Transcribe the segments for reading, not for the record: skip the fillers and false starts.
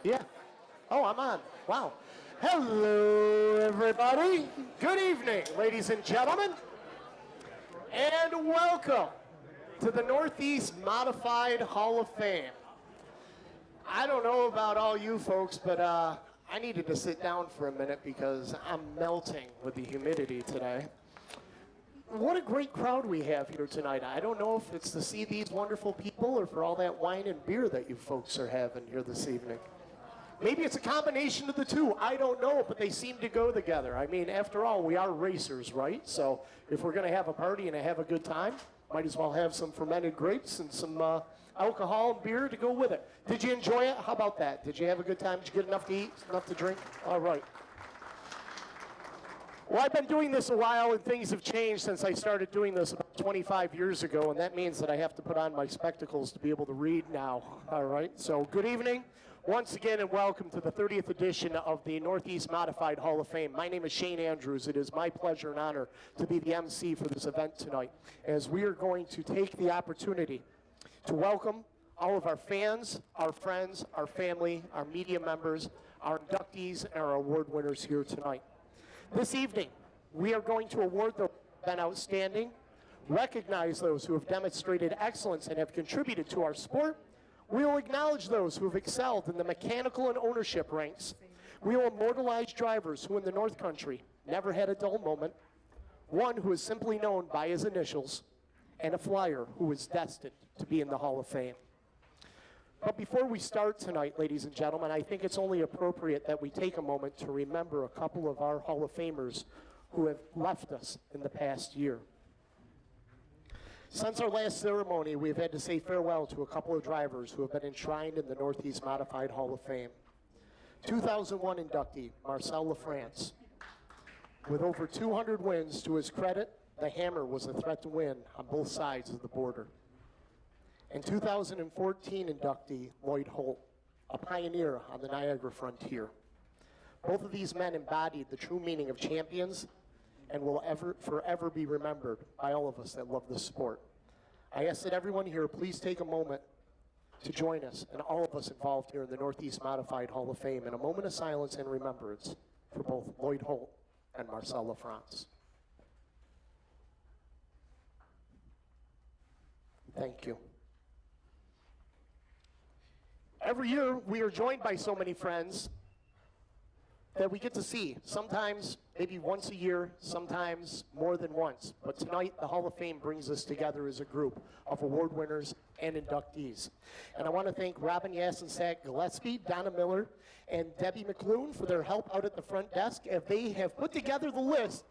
Yeah. Oh, I'm on. Wow. Hello, everybody. Good evening, ladies and gentlemen. And welcome to the Northeast Modified Hall of Fame. I don't know about all you folks, but I needed to sit down for a minute because I'm melting with the humidity today. What a great crowd we have here tonight. I don't know if it's to see these wonderful people or for all that wine and beer that you folks are having here this evening. Maybe it's a combination of the two. I don't know, but they seem to go together. I mean, after all, we are racers, right? So if we're going to have a party and have a good time, might as well have some fermented grapes and some alcohol and beer to go with it. Did you enjoy it? How about that? Did you have a good time? Did you get enough to eat, enough to drink? All right. Well, I've been doing this a while, and things have changed since I started doing this about 25 years ago, and that means that I have to put on my spectacles to be able to read now. All right, so good evening once again, and welcome to the 30th edition of the Northeast Modified Hall of Fame. My name is Shane Andrews. It is my pleasure and honor to be the MC for this event tonight, as we are going to take the opportunity to welcome all of our fans, our friends, our family, our media members, our inductees, and our award winners here tonight. This evening, we are going to award those who have been outstanding, recognize those who have demonstrated excellence and have contributed to our sport. We will acknowledge those who have excelled in the mechanical and ownership ranks. We will immortalize drivers who in the North Country never had a dull moment, one who is simply known by his initials, and a flyer who is destined to be in the Hall of Fame. But before we start tonight, ladies and gentlemen, I think it's only appropriate that we take a moment to remember a couple of our Hall of Famers who have left us in the past year. Since our last ceremony, we've had to say farewell to a couple of drivers who have been enshrined in the Northeast Modified Hall of Fame. 2001 inductee, Marcela. With over 200 wins to his credit, the Hammer was a threat to win on both sides of the border. And 2014 inductee, Lloyd, Holt, a pioneer on the Niagara frontier. Both of these men embodied the true meaning of champions and will forever be remembered by all of us that love this sport. I ask that everyone here please take a moment to join us and all of us involved here in the Northeast Modified Hall of Fame in a moment of silence and remembrance for both Lloyd Holt and Marcela. Thank you. Every year, we are joined by so many friends that we get to see. Sometimes, maybe once a year, sometimes more than once. But tonight, the Hall of Fame brings us together as a group of award winners and inductees. And I want to thank Robin Yasinsak Gillespie, Donna Miller, and Debbie McClune for their help out at the front desk, as they have put together the list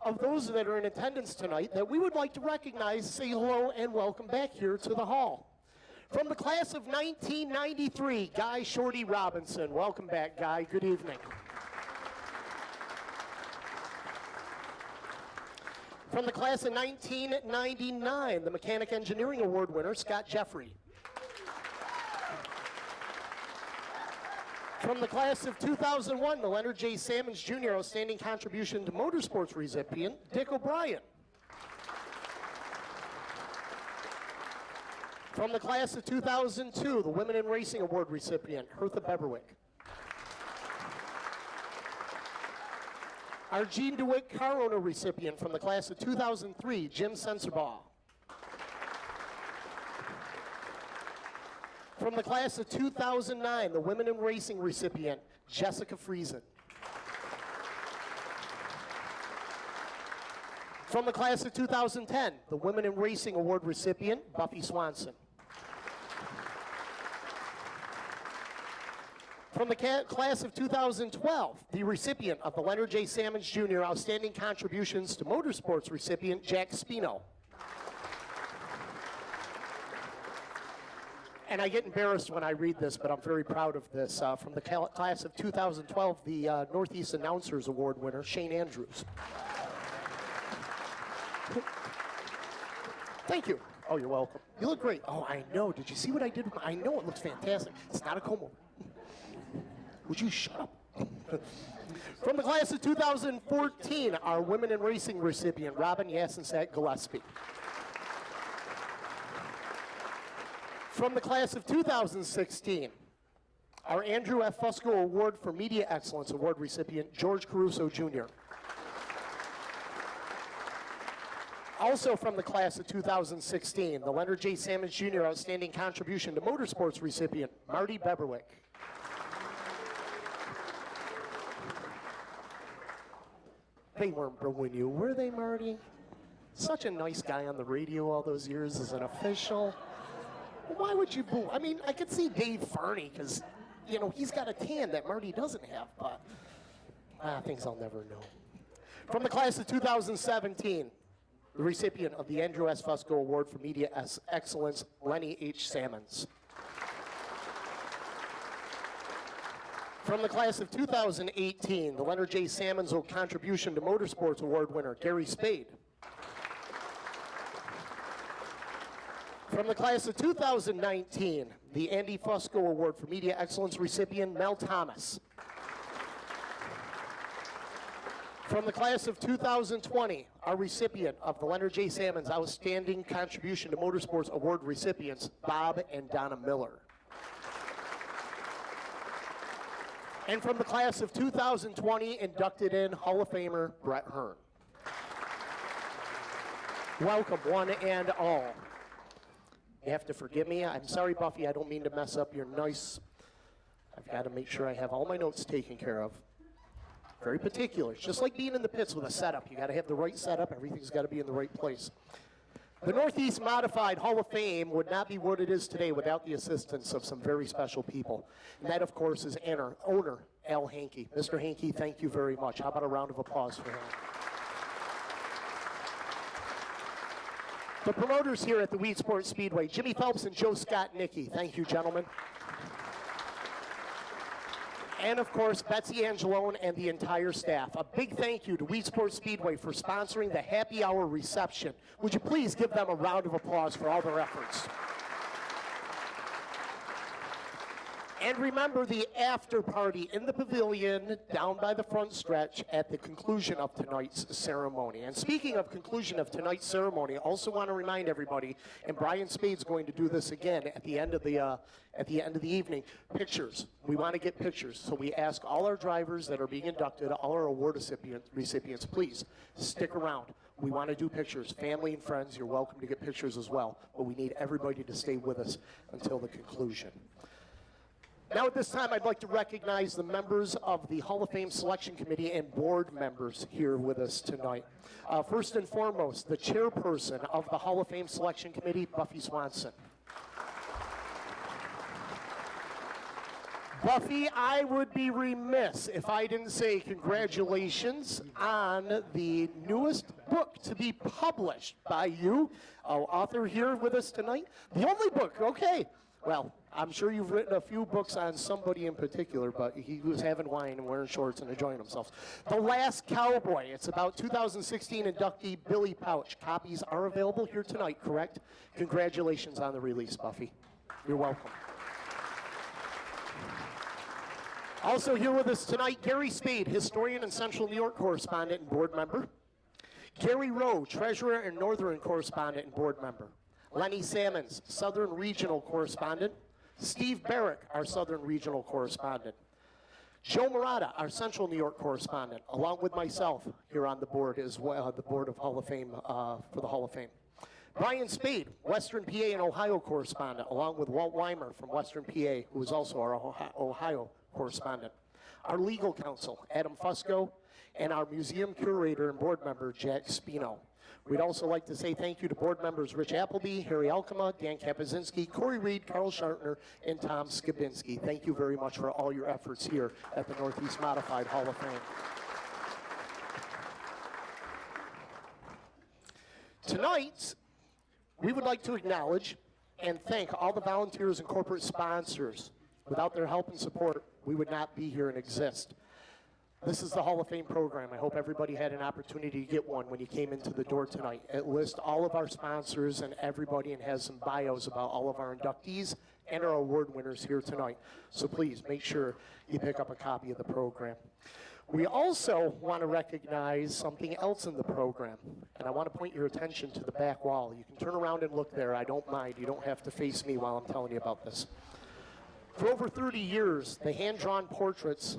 of those that are in attendance tonight that we would like to recognize, say hello, and welcome back here to the Hall. From the class of 1993, Guy Shorty Robinson. Welcome back, Guy. Good evening. From the class of 1999, the Mechanic Engineering Award winner, Scott Jeffrey. From the class of 2001, the Leonard J.Sammons Jr. Outstanding Contribution to Motorsports recipient, Dick O'Brien. From the class of 2002, the Women in Racing Award recipient, Marty Beverwick. Our Gene DeWitt Car Owner recipient from the class of 2003, Jim Sensorbaugh. From the class of 2009, the Women in Racing recipient, Jessica Friesen. From the class of 2010, the Women in Racing Award recipient, Buffy Swanson. From the class of 2012, the recipient of the Leonard J. Sammons Jr. Outstanding Contributions to Motorsports recipient, Jack Spino. And I get embarrassed when I read this, but I'm very proud of this. From the class of 2012, the Northeast Announcers Award winner, Shane Andrews. Thank you. Oh, you're welcome. You look great. Oh, I know. Did you see what I did? I know it looks fantastic. It's not a comb over. Would you shut up? From the class of 2014, our Women in Racing recipient, Robin Yasinsak Gillespie. From the class of 2016, Our Andrew F. Fusco Award for Media Excellence Award recipient, George Caruso Jr. Also from the class of 2016, the Leonard J.Sammons Jr. Outstanding Contribution to Motorsports recipient, Marty Beverwick. They weren't booing you, were they, Marty? Such a nice guy on the radio all those years as an official. Why would you boo? I mean, I could see Dave Farney, because, you know, he's got a tan that Marty doesn't have, but things I'll never know. From the class of 2017, the recipient of the Andrew S. Fusco Award for Media Excellence, Lenny H. Salmons. From the class of 2018, the Leonard J. Sammons Contribution to Motorsports Award winner, Gary Spade. From the class of 2019, the Andy Fusco Award for Media Excellence recipient, Mel Thomas. From the class of 2020, our recipient of the Leonard J. Sammons Outstanding Contribution to Motorsports Award recipients, Bob and Donna Miller. And from the class of 2020, inducted in Hall of Famer, Brett Hearn. Welcome, one and all. You have to forgive me. I'm sorry, Buffy, I don't mean to mess up your nice. I've got to make sure I have all my notes taken care of. Very particular. It's just like being in the pits with a setup. You got to have the right setup. Everything's got to be in the right place. The Northeast Modified Hall of Fame would not be what it is today without the assistance of some very special people. And that, of course, is owner Al Hankey. Mr. Hankey, thank you very much. How about a round of applause for him? The promoters here at the Weed Sports Speedway, Jimmy Phelps and Joe Scott Nicky. Thank you, gentlemen. And, of course, Betsy Angelone and the entire staff. A big thank you to Weed Sports Speedway for sponsoring the happy hour reception. Would you please give them a round of applause for all their efforts? And remember the after party in the pavilion down by the front stretch at the conclusion of tonight's ceremony. And speaking of conclusion of tonight's ceremony, I also want to remind everybody, and Brian Spade's going to do this again at the end of the evening, pictures. We want to get pictures. So we ask all our drivers that are being inducted, all our award recipients, please stick around. We want to do pictures. Family and friends, you're welcome to get pictures as well. But we need everybody to stay with us until the conclusion. Now at this time, I'd like to recognize the members of the Hall of Fame Selection Committee and board members here with us tonight. First and foremost, the chairperson of the Hall of Fame Selection Committee, Buffy Swanson. Buffy, I would be remiss if I didn't say congratulations on the newest book to be published by you, author here with us tonight. The only book, okay. Well, I'm sure you've written a few books on somebody in particular, but he was having wine and wearing shorts and enjoying himself. The Last Cowboy. It's about 2016 inductee Billy Pouch. Copies are available here tonight, correct? Congratulations on the release, Buffy. You're welcome. Also here with us tonight, Gary Spade, historian and Central New York correspondent and board member. Gary Rowe, treasurer and Northern correspondent and board member. Lenny Sammons, Southern Regional Correspondent. Steve Barrick, our Southern Regional Correspondent. Joe Murata, our Central New York Correspondent, along with myself here on the board as well, the Board of Hall of Fame, for the Hall of Fame. Brian Spade, Western PA and Ohio Correspondent, along with Walt Weimer from Western PA, who is also our Ohio Correspondent. Our legal counsel, Adam Fusco, and our museum curator and board member, Jack Spino. We'd also like to say thank you to board members Rich Appleby, Harry Alkema, Dan Kapazinski, Corey Reed, Carl Schartner, and Tom Skibinski. Thank you very much for all your efforts here at the Northeast Modified Hall of Fame. Tonight, we would like to acknowledge and thank all the volunteers and corporate sponsors. Without their help and support, we would not be here and exist. This is the Hall of Fame program. I hope everybody had an opportunity to get one when you came into the door tonight. It lists all of our sponsors and everybody and has some bios about all of our inductees and our award winners here tonight. So please make sure you pick up a copy of the program. We also want to recognize something else in the program, and I want to point your attention to the back wall. You can turn around and look there. I don't mind. You don't have to face me while I'm telling you about this. For over 30 years, the hand-drawn portraits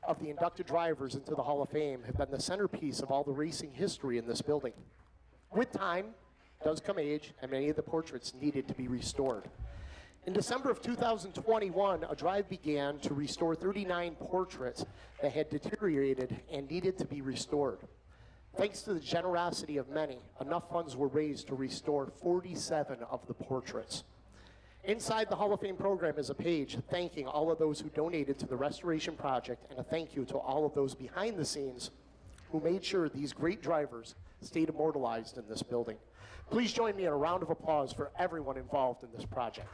of the inducted drivers into the Hall of Fame have been the centerpiece of all the racing history in this building. With time does come age, and many of the portraits needed to be restored. In December of 2021, a drive began to restore 39 portraits that had deteriorated and needed to be restored. Thanks to the generosity of many, enough funds were raised to restore 47 of the portraits. Inside the Hall of Fame program is a page thanking all of those who donated to the restoration project, and a thank you to all of those behind the scenes who made sure these great drivers stayed immortalized in this building. Please join me in a round of applause for everyone involved in this project.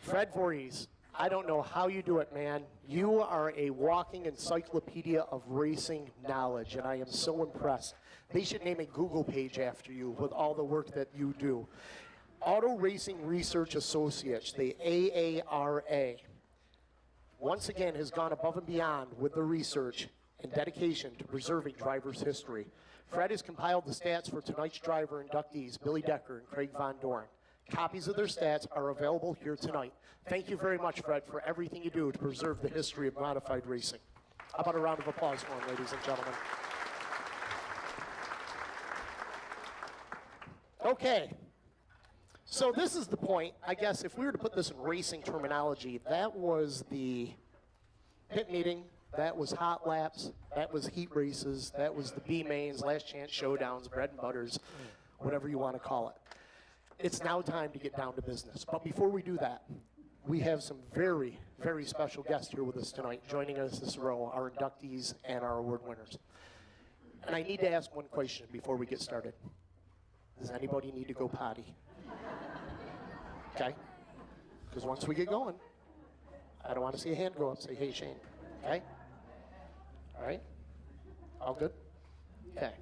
Fred Voorhees, I don't know how you do it, man. You are a walking encyclopedia of racing knowledge, and I am so impressed. They should name a Google page after you with all the work that you do. Auto Racing Research Associates, the AARA, once again has gone above and beyond with the research and dedication to preserving drivers' history. Fred has compiled the stats for tonight's driver inductees, Billy Decker and Craig Vondoren. Copies of their stats are available here tonight. Thank you very much, Fred, for everything you do to preserve the history of modified racing. How about a round of applause for him, ladies and gentlemen? Okay. So this is the point, I guess, if we were to put this in racing terminology, that was the pit meeting, that was hot laps, that was heat races, that was the B-mains, last chance showdowns, bread and butters, whatever you want to call it. It's now time to get down to business. But before we do that, we have some very, very special guests here with us tonight, joining us this row, our inductees and our award winners. And I need to ask one question before we get started. Does anybody need to go potty? Okay? Because once we get going, I don't want to see a hand go up, say, hey, Shane. Okay? All right? All good? Okay.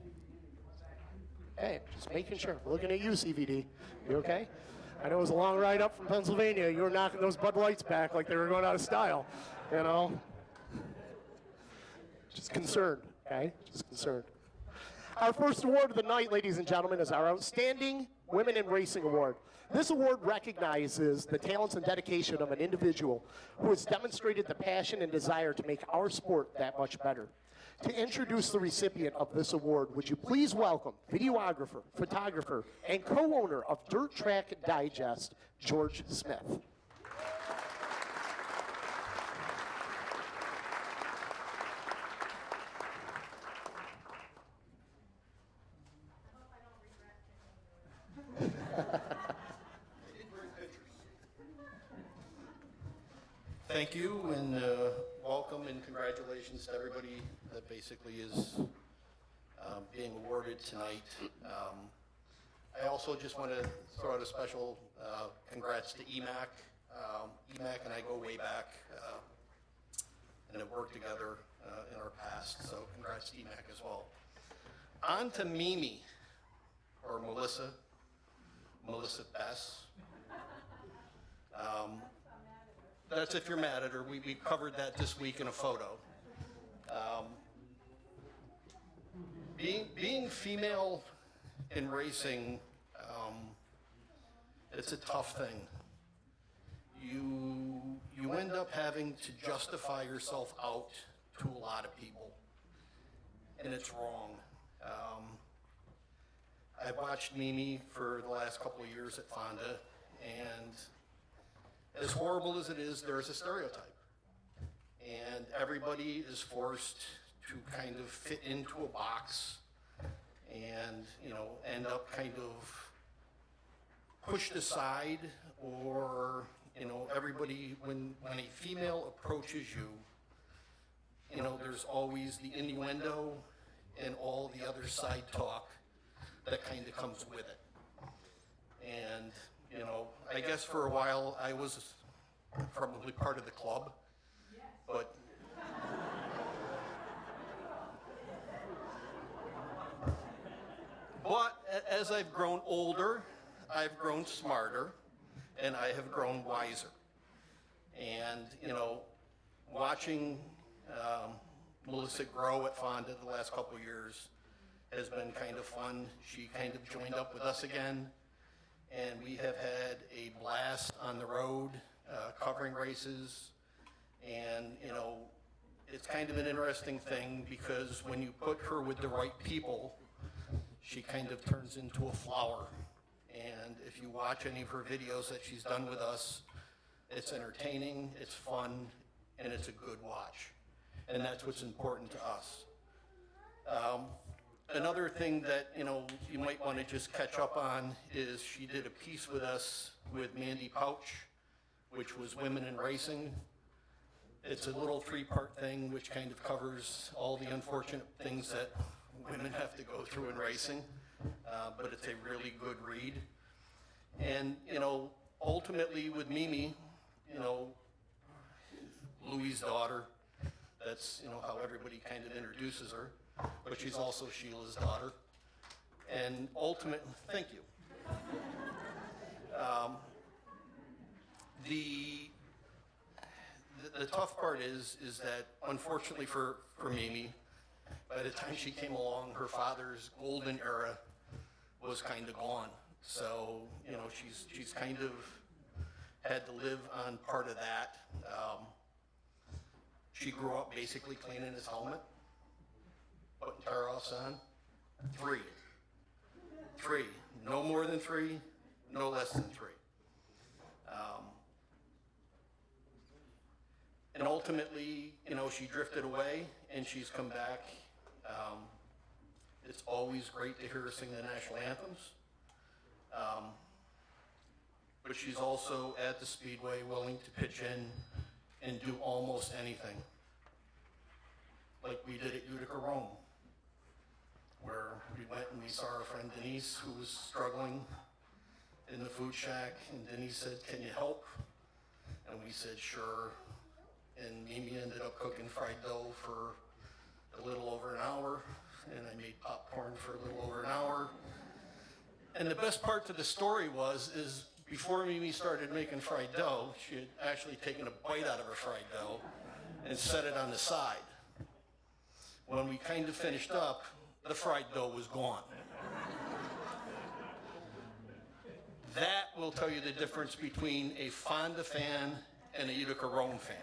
Hey, just making sure. Looking at you, CVD. You okay? I know it was a long ride up from Pennsylvania. You were knocking those Bud Lights back like they were going out of style. You know? Just concerned, okay? Just concerned. Our first award of the night, ladies and gentlemen, is our Outstanding Women in Racing Award. This award recognizes the talents and dedication of an individual who has demonstrated the passion and desire to make our sport that much better. To introduce the recipient of this award, would you please welcome videographer, photographer, and co-owner of Dirt Track Digest, George Smith. Thank you, and welcome and congratulations to everybody that basically is being awarded tonight. I also just want to throw out a special congrats to EMAC. EMAC and I go way back and have worked together in our past, so congrats to EMAC as well. On to Mimi, or Melissa Bess. That's if you're mad at her. We covered that this week in a photo. Being female in racing, it's a tough thing. You end up having to justify yourself out to a lot of people, and it's wrong. I've watched Mimi for the last couple of years at Fonda, and as horrible as it is, there's a stereotype. And everybody is forced to kind of fit into a box and, you know, end up kind of pushed aside, or, you know, everybody, when a female approaches you, you know, there's always the innuendo and all the other side talk that kind of comes with it. And, you know, I guess for a while I was probably part of the club, but as I've grown older, I've grown smarter, and I have grown wiser. And, you know, watching Melissa grow at Fonda the last couple of years has been kind of fun. She kind of joined up with us again, and we have had a blast on the road, covering races. And, you know, it's kind of an interesting thing because when you put her with the right people, she kind of turns into a flower. And if you watch any of her videos that she's done with us, it's entertaining, it's fun, and it's a good watch. And that's what's important to us. Another thing that, you know, you might want to just catch up on is she did a piece with us with Mandy Pouch, which was Women in Racing. It's a little 3-part thing which kind of covers all the unfortunate things that women have to go through in racing, but it's a really good read. And, you know, ultimately with Mimi, you know, Louie's daughter, that's, you know, how everybody kind of introduces her, but she's also Sheila's daughter. And ultimately, thank you. The tough part is that unfortunately for Mimi, by the time she came along, her father's golden era was kind of gone. So, you know, she's kind of had to live on part of that. She grew up basically cleaning his helmet, putting tire offs on. 3. No more than 3, no less than 3. And ultimately, you know, she drifted away and she's come back. It's always great to hear her sing the national anthems. But she's also at the Speedway willing to pitch in and do almost anything. Like we did at Utica Rome, where we went and we saw our friend Denise, who was struggling in the food shack, and Denise said, "Can you help?" And we said, "Sure." And Mimi ended up cooking fried dough for a little over an hour, and I made popcorn for a little over an hour. And the best part to the story is before Mimi started making fried dough, she had actually taken a bite out of her fried dough and set it on the side. When we kind of finished up, the fried dough was gone. That will tell you the difference between a Fonda fan and a Utica Rome fan.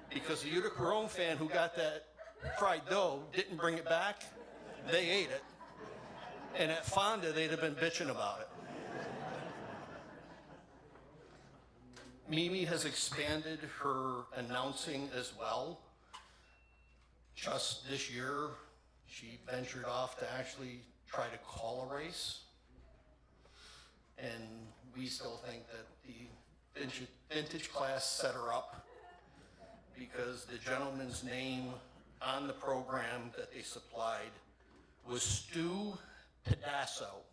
Because the Utica Rome fan who got that fried dough didn't bring it back, they ate it. And at Fonda, they'd have been bitching about it. Mimi has expanded her announcing as well. Just this year, she ventured off to actually try to call a race. And we still think that the vintage class set her up because the gentleman's name on the program that they supplied was Stu Tadasso.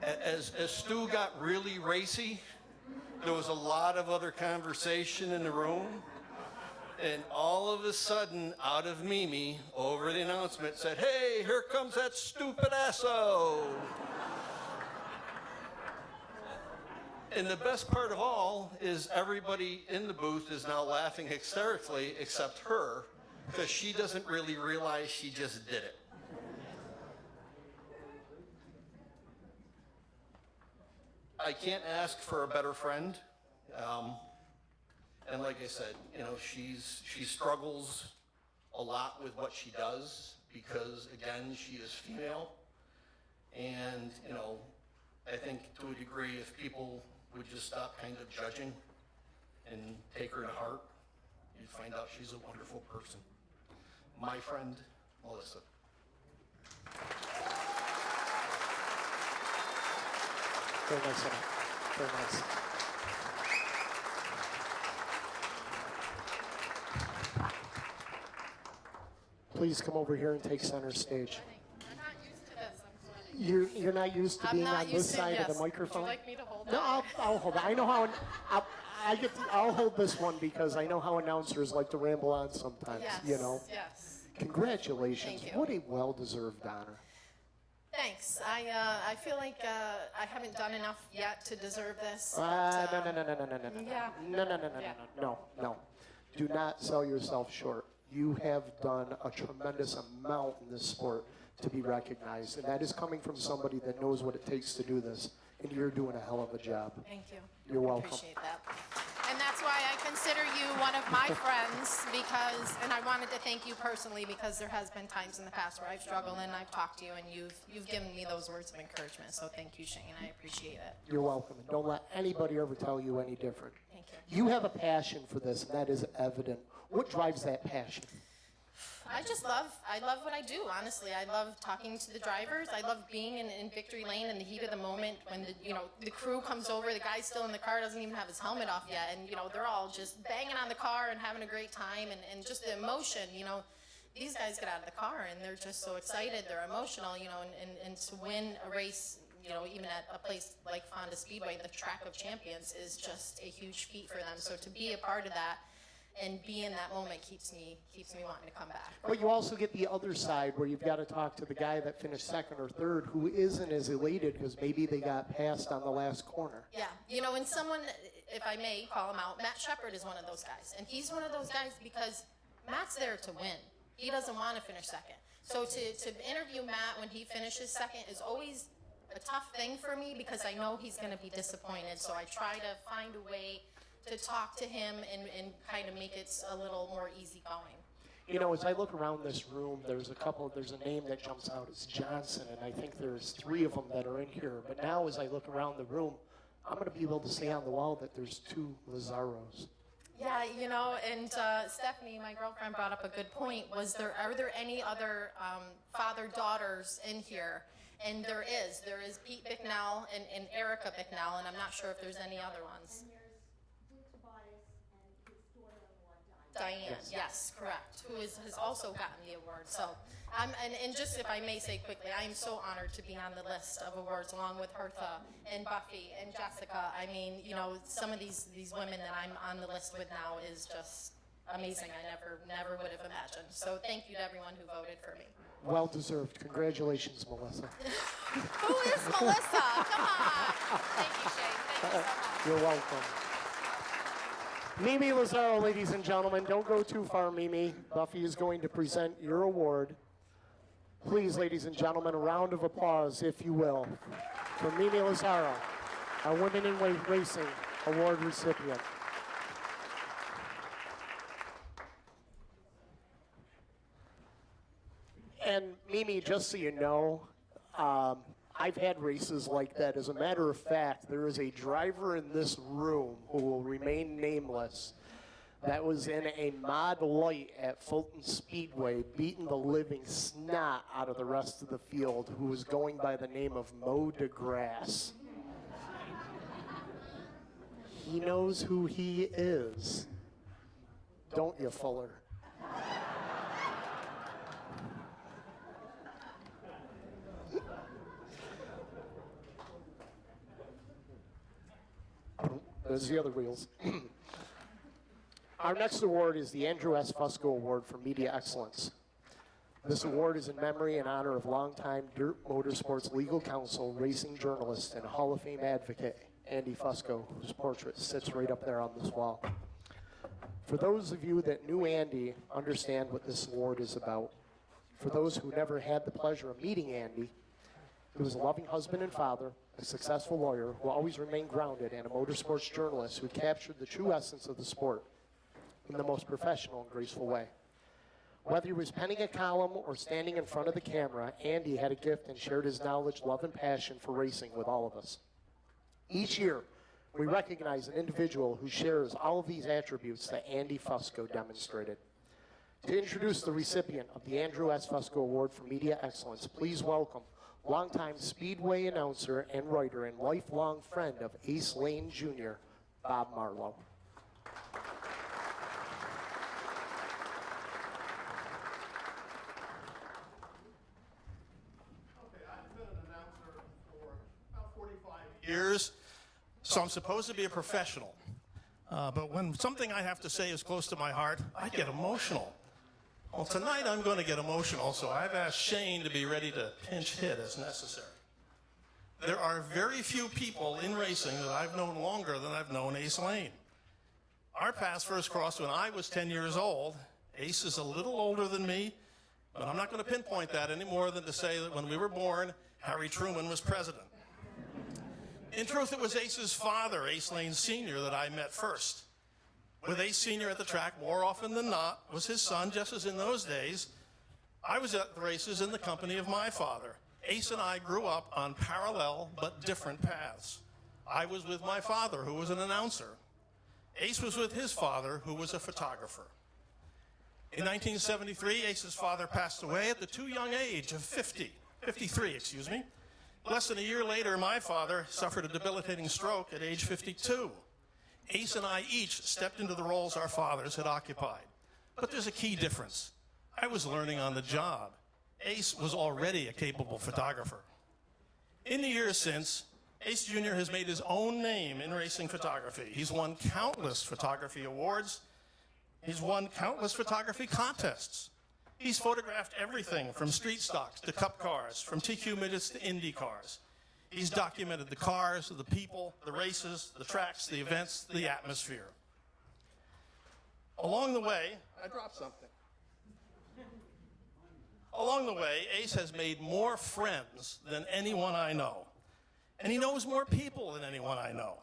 As Stu got really racy, there was a lot of other conversation in the room, and all of a sudden, out of Mimi, over the announcement said, "Hey, here comes that stupid asso." And the best part of all is everybody in the booth is now laughing hysterically except her, because she doesn't really realize she just did it. I can't ask for a better friend. And like I said, you know, she struggles a lot with what she does because, again, she is female. And, you know, I think to a degree, if people would just stop kind of judging and take her to heart, you'd find out she's a wonderful person. My friend, Melissa. Very nice, Anna. Very nice. Please come over here and take center stage. I'm not used to this. I'm sweating. You're not used to being on this side of the microphone? Would you like me to hold it? No, I'll hold it. I know how. I'll hold this one because I know how announcers like to ramble on sometimes. Yes, You know. yes. Congratulations! Thank you. What a well-deserved honor. Thanks. I feel like I haven't done enough yet to deserve this. No. Yeah. No. Do not sell yourself short. you have done a tremendous amount in this sport to be recognized, and that is coming from somebody that knows what it takes to do this, and you're doing a hell of a job. Thank you. You're welcome. Appreciate that. And that's why I consider you one of my friends, because, and I wanted to thank you personally, because there has been times in the past where I've struggled and I've talked to you and you've given me those words of encouragement. So thank you, Shane. I appreciate it. You're welcome. And don't let anybody ever tell you any different. Thank you. You have a passion for this, and that is evident. What drives that passion? I love what I do, honestly. I love talking to the drivers. I love being in victory lane in the heat of the moment when the crew comes over, the guy's still in the car, doesn't even have his helmet off yet, and they're all just banging on the car and having a great time, and just the emotion, these guys get out of the car and they're just so excited, they're emotional, and to win a race, even at a place like Fonda Speedway, the track of champions, is just a huge feat for them. So to be a part of that and be in that moment keeps me wanting to come back. But you also get the other side where you've got to talk to the guy that finished second or third who isn't as elated because maybe they got passed on the last corner. Yeah, and someone, if I may call him out, Matt Shepard is one of those guys. And he's one of those guys because Matt's there to win. He doesn't want to finish second. So to interview Matt when he finishes second is always a tough thing for me because I know he's going to be disappointed. So I try to find a way to talk to him and kind of make it a little more easygoing. As I look around this room, there's a name that jumps out. It's Johnson, and I think there's 3 of them that are in here. But now as I look around the room, I'm going to be able to say on the wall that there's 2 LAZZAROs. Yeah, and Stephanie, my girlfriend, brought up a good point. Are there any other father-daughters in here? And there is Pete Bicknell and Erica Bicknell, and I'm not sure if there's any other ones. Diane, yes, correct, who has also gotten the award. So, and just if I may say quickly, I am so honored to be on the list of awards along with Hertha and Buffy and Jessica. I mean, some of these women that I'm on the list with now is just amazing. I never would have imagined. So thank you to everyone who voted for me. Well deserved. Congratulations, Melissa. Who is Melissa? Come on. Thank you, Shane. Thank you so much. You're welcome. Mimi LAZZARO, ladies and gentlemen. Don't go too far, Mimi. Buffy is going to present your award. Please, ladies and gentlemen, a round of applause, if you will, for Mimi LAZZARO, our Women in Racing Award recipient. And Mimi, just so you know, I've had races like that. As a matter of fact, there is a driver in this room who will remain nameless that was in a mod light at Fulton Speedway, beating the living snot out of the rest of the field, who was going by the name of Mo DeGrasse. He knows who he is. Don't you, Fuller? There's the other wheels. Our next award is the Andrew S. Fusco Award for Media Excellence. This award is in memory and honor of longtime Dirt Motorsports legal counsel, racing journalist, and Hall of Fame advocate, Andy Fusco, whose portrait sits right up there on this wall. For those of you that knew Andy, understand what this award is about. For those who never had the pleasure of meeting Andy, he was a loving husband and father, a successful lawyer who always remained grounded, and a motorsports journalist who captured the true essence of the sport in the most professional and graceful way. Whether he was penning a column or standing in front of the camera, Andy had a gift and shared his knowledge, love, and passion for racing with all of us. Each year, we recognize an individual who shares all of these attributes that Andy Fusco demonstrated. To introduce the recipient of the Andrew S. Fusco Award for Media Excellence, please welcome longtime Speedway announcer and writer and lifelong friend of Ace Lane Jr., Bob Marlowe. Okay, I've been an announcer for about 45 years, so I'm supposed to be a professional. But when something I have to say is close to my heart, I get emotional. Well, tonight I'm going to get emotional, so I've asked Shane to be ready to pinch hit as necessary. There are very few people in racing that I've known longer than I've known Ace Lane. Our paths first crossed when I was 10 years old. Ace is a little older than me, but I'm not going to pinpoint that any more than to say that when we were born, Harry Truman was president. In truth, it was Ace's father, Ace Lane Sr., that I met first. With Ace Sr. at the track more often than not was his son, just as in those days, I was at the races in the company of my father. Ace and I grew up on parallel but different paths. I was with my father, who was an announcer. Ace was with his father, who was a photographer. In 1973, Ace's father passed away at the too young age of 53, excuse me. Less than a year later, my father suffered a debilitating stroke at age 52. Ace and I each stepped into the roles our fathers had occupied. But there's a key difference. I was learning on the job. Ace was already a capable photographer. In the years since, Ace Jr. has made his own name in racing photography. He's won countless photography awards. He's won countless photography contests. He's photographed everything from street stocks to cup cars, from TQ midgets to Indy cars. He's documented the cars, the people, the races, the tracks, the events, the atmosphere. Along the way, I dropped something. Along the way, Ace has made more friends than anyone I know. And he knows more people than anyone I know.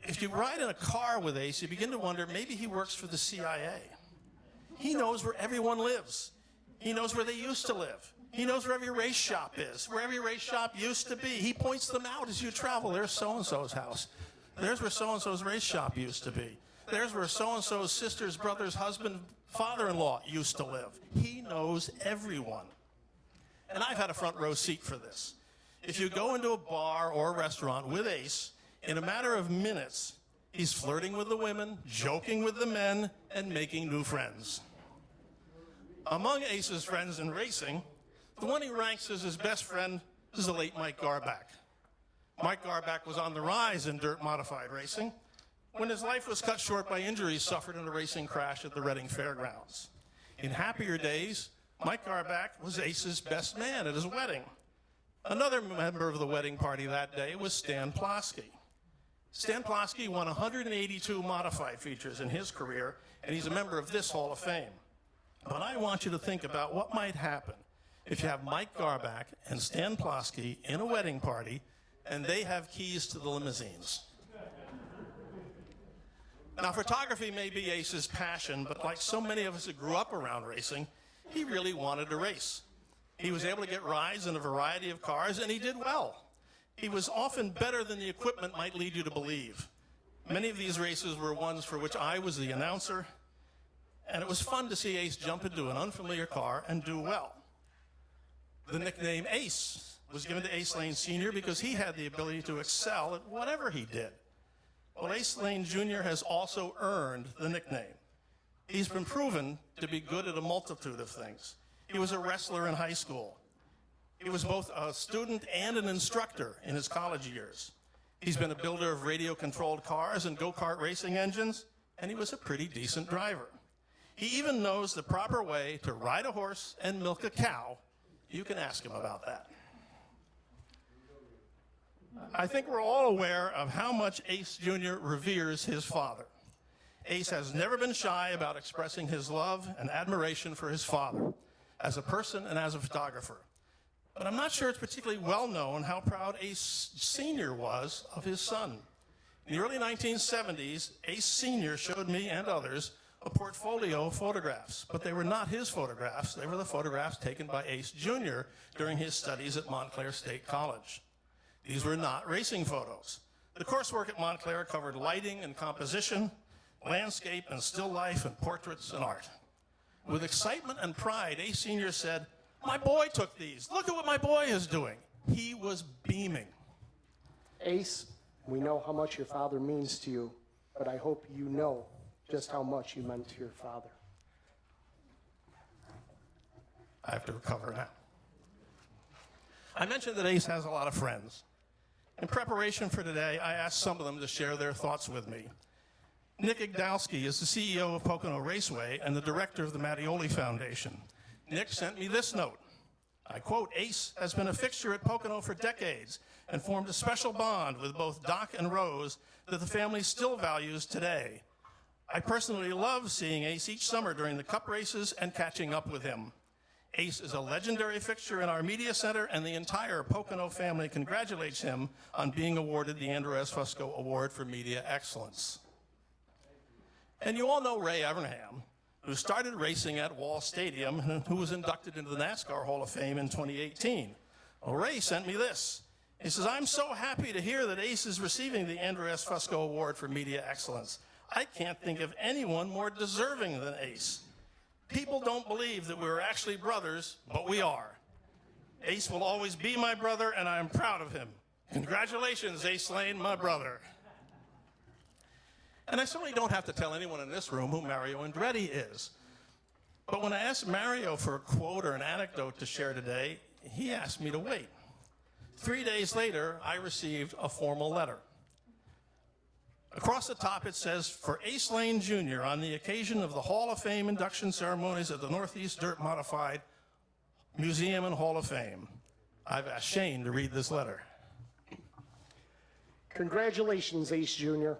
If you ride in a car with Ace, you begin to wonder, maybe he works for the CIA. He knows where everyone lives. He knows where they used to live. He knows where every race shop is, where every race shop used to be. He points them out as you travel. There's so-and-so's house. There's where so-and-so's race shop used to be. There's where so-and-so's sister's brother's husband, father-in-law used to live. He knows everyone. And I've had a front row seat for this. If you go into a bar or a restaurant with Ace, in a matter of minutes, he's flirting with the women, joking with the men, and making new friends. Among Ace's friends in racing, the one he ranks as his best friend is the late Mike Garbach. Mike Garbach was on the rise in dirt modified racing when his life was cut short by injuries suffered in a racing crash at the Reading Fairgrounds. In happier days, Mike Garbach was Ace's best man at his wedding. Another member of the wedding party that day was Stan Plosky. Stan Plosky won 182 modified features in his career, and he's a member of this Hall of Fame. But I want you to think about what might happen if you have Mike Garbach and Stan Plosky in a wedding party, and they have keys to the limousines. Now, photography may be Ace's passion, but like so many of us who grew up around racing, he really wanted to race. He was able to get rides in a variety of cars, and he did well. He was often better than the equipment might lead you to believe. Many of these races were ones for which I was the announcer, and it was fun to see Ace jump into an unfamiliar car and do well. The nickname Ace was given to Ace Lane Sr. because he had the ability to excel at whatever he did. Well, Ace Lane Jr. has also earned the nickname. He's been proven to be good at a multitude of things. He was a wrestler in high school. He was both a student and an instructor in his college years. He's been a builder of radio-controlled cars and go-kart racing engines, and he was a pretty decent driver. He even knows the proper way to ride a horse and milk a cow. You can ask him about that. I think we're all aware of how much Ace Jr. reveres his father. Ace has never been shy about expressing his love and admiration for his father as a person and as a photographer. But I'm not sure it's particularly well known how proud Ace Sr. was of his son. In the early 1970s, Ace Sr. showed me and others a portfolio of photographs, but they were not his photographs. They were the photographs taken by Ace Jr. during his studies at Montclair State College. These were not racing photos. The coursework at Montclair covered lighting and composition, landscape and still life and portraits and art. With excitement and pride, Ace Sr. said, "My boy took these. Look at what my boy is doing." He was beaming. Ace, we know how much your father means to you, but I hope you know just how much you meant to your father. I have to recover now. I mentioned that Ace has a lot of friends. In preparation for today, I asked some of them to share their thoughts with me. Nick Igdalski is the CEO of Pocono Raceway and the director of the Mattioli Foundation. Nick sent me this note. I quote, "Ace has been a fixture at Pocono for decades and formed a special bond with both Doc and Rose that the family still values today. I personally love seeing Ace each summer during the cup races and catching up with him. Ace is a legendary fixture in our media center, and the entire Pocono family congratulates him on being awarded the Andrew S. Fusco Award for Media Excellence. And you all know Ray Evernham, who started racing at Wall Stadium and who was inducted into the NASCAR Hall of Fame in 2018. Well, Ray sent me this. He says, "I'm so happy to hear that Ace is receiving the Andrew S. Fusco Award for Media Excellence. I can't think of anyone more deserving than Ace. People don't believe that we're actually brothers, but we are. Ace will always be my brother, and I am proud of him. Congratulations, Ace Lane, my brother." And I certainly don't have to tell anyone in this room who Mario Andretti is. But when I asked Mario for a quote or an anecdote to share today, he asked me to wait. 3 days later, I received a formal letter. Across the top, it says, "For Ace Lane Jr., on the occasion of the Hall of Fame induction ceremonies at the Northeast Dirt Modified Museum and Hall of Fame." I've asked Shane to read this letter. Congratulations, Ace Jr.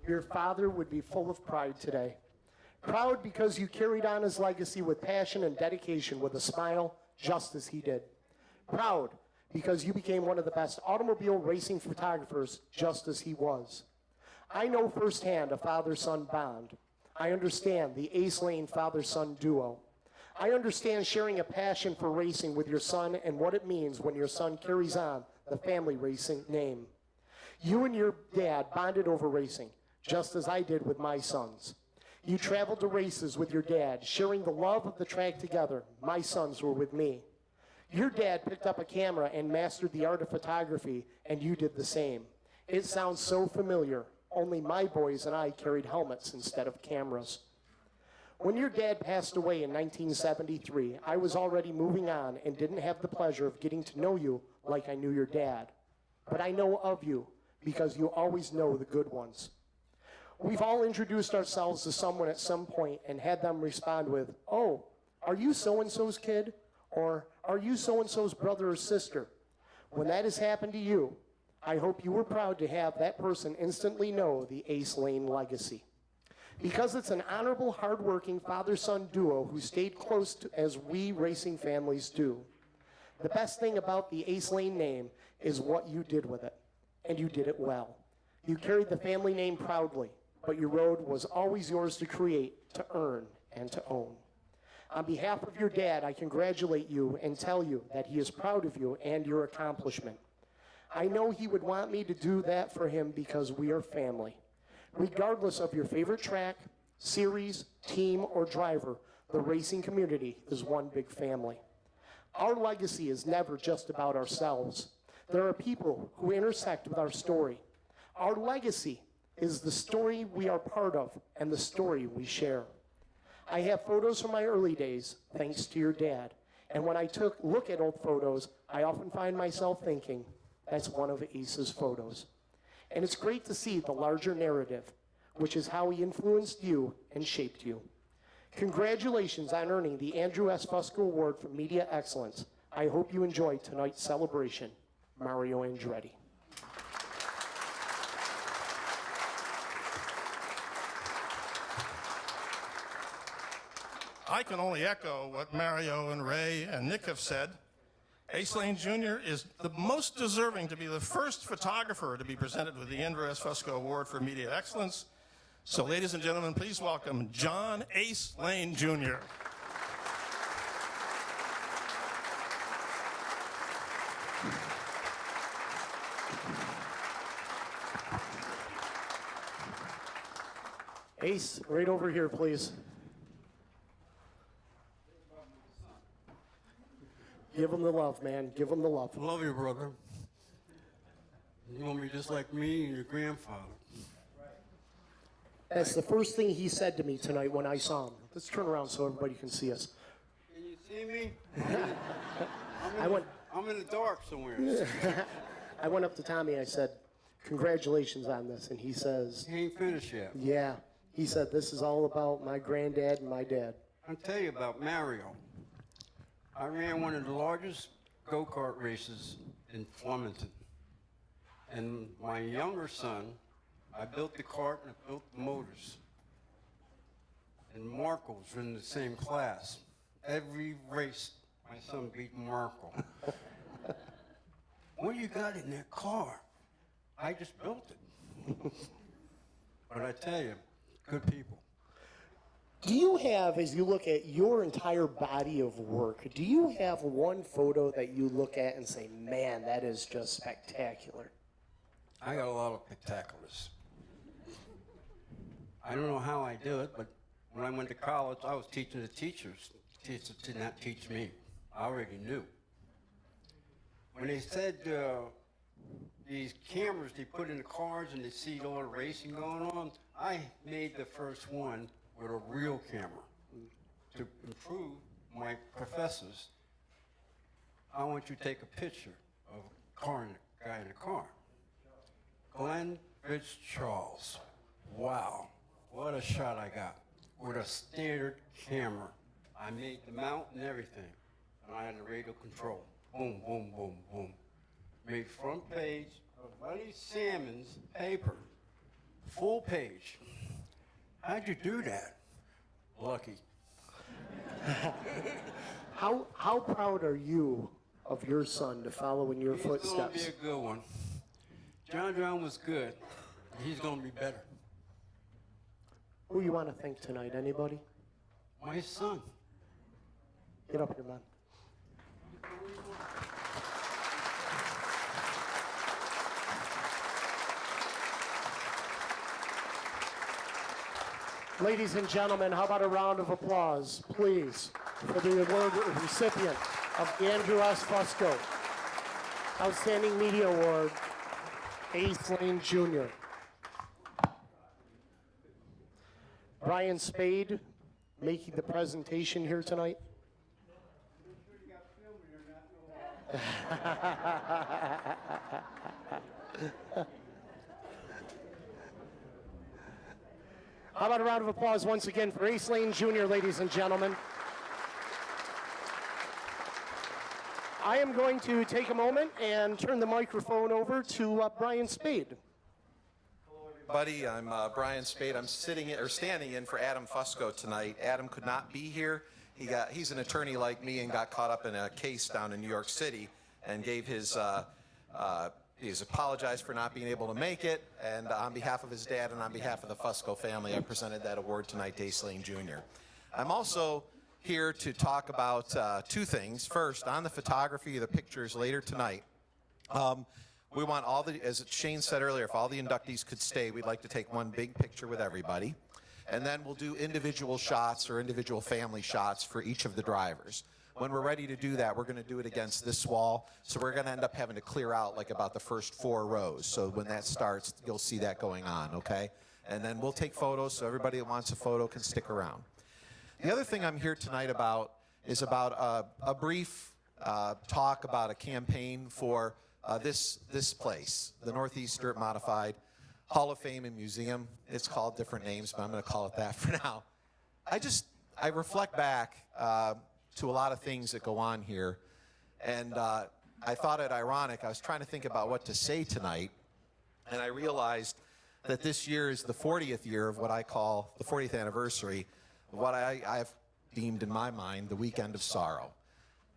Your father would be full of pride today. Proud because you carried on his legacy with passion and dedication with a smile, just as he did. Proud because you became one of the best automobile racing photographers, just as he was. I know firsthand a father-son bond. I understand the Ace Lane father-son duo. I understand sharing a passion for racing with your son and what it means when your son carries on the family racing name. You and your dad bonded over racing, just as I did with my sons. You traveled to races with your dad, sharing the love of the track together. My sons were with me. Your dad picked up a camera and mastered the art of photography, and you did the same. It sounds so familiar, only my boys and I carried helmets instead of cameras. When your dad passed away in 1973, I was already moving on and didn't have the pleasure of getting to know you like I knew your dad. But I know of you because you always know the good ones. We've all introduced ourselves to someone at some point and had them respond with, "Oh, are you so-and-so's kid?" Or, "Are you so-and-so's brother or sister?" When that has happened to you, I hope you were proud to have that person instantly know the Ace Lane legacy. Because it's an honorable, hardworking father-son duo who stayed close to, as we racing families do. The best thing about the Ace Lane name is what you did with it, and you did it well. You carried the family name proudly, but your road was always yours to create, to earn, and to own. On behalf of your dad, I congratulate you and tell you that he is proud of you and your accomplishment. I know he would want me to do that for him because we are family. Regardless of your favorite track, series, team, or driver, the racing community is one big family. Our legacy is never just about ourselves. There are people who intersect with our story. Our legacy is the story we are part of and the story we share. I have photos from my early days, thanks to your dad. And when I look at old photos, I often find myself thinking, that's one of Ace's photos. And it's great to see the larger narrative, which is how he influenced you and shaped you. Congratulations on earning the Andrew S. Fusco Award for Media Excellence. I hope you enjoy tonight's celebration. Mario Andretti. I can only echo what Mario and Ray and Nick have said. Ace Lane Jr. is the most deserving to be the first photographer to be presented with the Andrew S. Fusco Award for Media Excellence. So, ladies and gentlemen, please welcome John Ace Lane Jr. Ace, right over here, please. Give him the love, man. Give him the love. I love you, brother. You want me just like me and your grandfather. That's the first thing he said to me tonight when I saw him. Let's turn around so everybody can see us. Can you see me? I'm in the dark somewhere. I went up to Tommy, I said, congratulations on this. And he says, He ain't finished yet. yeah. He said, this is all about my granddad and my dad. I'll tell you about Mario. I ran one of the largest go-kart races in Flemington. And my younger son, I built the kart and I built the motors. and Markle's in the same class. Every race, my son beat Markle. What do you got in that car? I just built it. But I tell you, good people. Do you have, as you look at your entire body of work, do you have one photo that you look at and say, man, that is just spectacular? I got a lot of spectaculars. I don't know how I do it, but when I went to college, I was teaching the teachers. Teachers did not teach me. I already knew. When they said these cameras they put in the cars and they see all the racing going on, I made the first one with a real camera. To improve my professors, I want you to take a picture of a car and a guy in a car. Glenn Fitzcharles. Wow, what a shot I got with a standard camera. I made the mount and everything, and I had the radio control. Boom, boom, boom, boom. Made front page of J.Sammons paper, full page. How'd you do that? Lucky. How proud are you of your son to follow in your footsteps? He's going to be a good one. John was good. He's going to be better. Who you want to thank tonight? Anybody? My son. Get up here, man. Ladies and gentlemen, how about a round of applause, please, for the award recipient of Andrew S. Fusco, Outstanding Media Award, Ace Lane Jr. Brian Spade making the presentation here tonight. How about a round of applause once again for Ace Lane Jr., ladies and gentlemen. I am going to take a moment and turn the microphone over to Brian Spade. Buddy, I'm Brian Spade. I'm standing in for Adam Fusco tonight. Adam could not be here. He's an attorney like me and got caught up in a case down in New York City and gave he's apologized for not being able to make it, and on behalf of his dad and on behalf of the Fusco family, I presented that award tonight to Ace Lane Jr. I'm also here to talk about two things. First, on the photography of the pictures later tonight, we want all the, as Shane said earlier, if all the inductees could stay, we'd like to take one big picture with everybody. And then we'll do individual shots or individual family shots for each of the drivers. When we're ready to do that, we're going to do it against this wall. So we're going to end up having to clear out like about the first 4 rows. So when that starts, you'll see that going on, okay? And then we'll take photos so everybody that wants a photo can stick around. The other thing I'm here tonight about is about a brief talk about a campaign for this place, the Northeast Dirt Modified Hall of Fame and Museum. It's called different names, but I'm going to call it that for now. I reflect back to a lot of things that go on here, and I thought it ironic. I was trying to think about what to say tonight, and I realized that this year is the 40th year of what I call the 40th anniversary of what I've deemed in my mind the weekend of sorrow.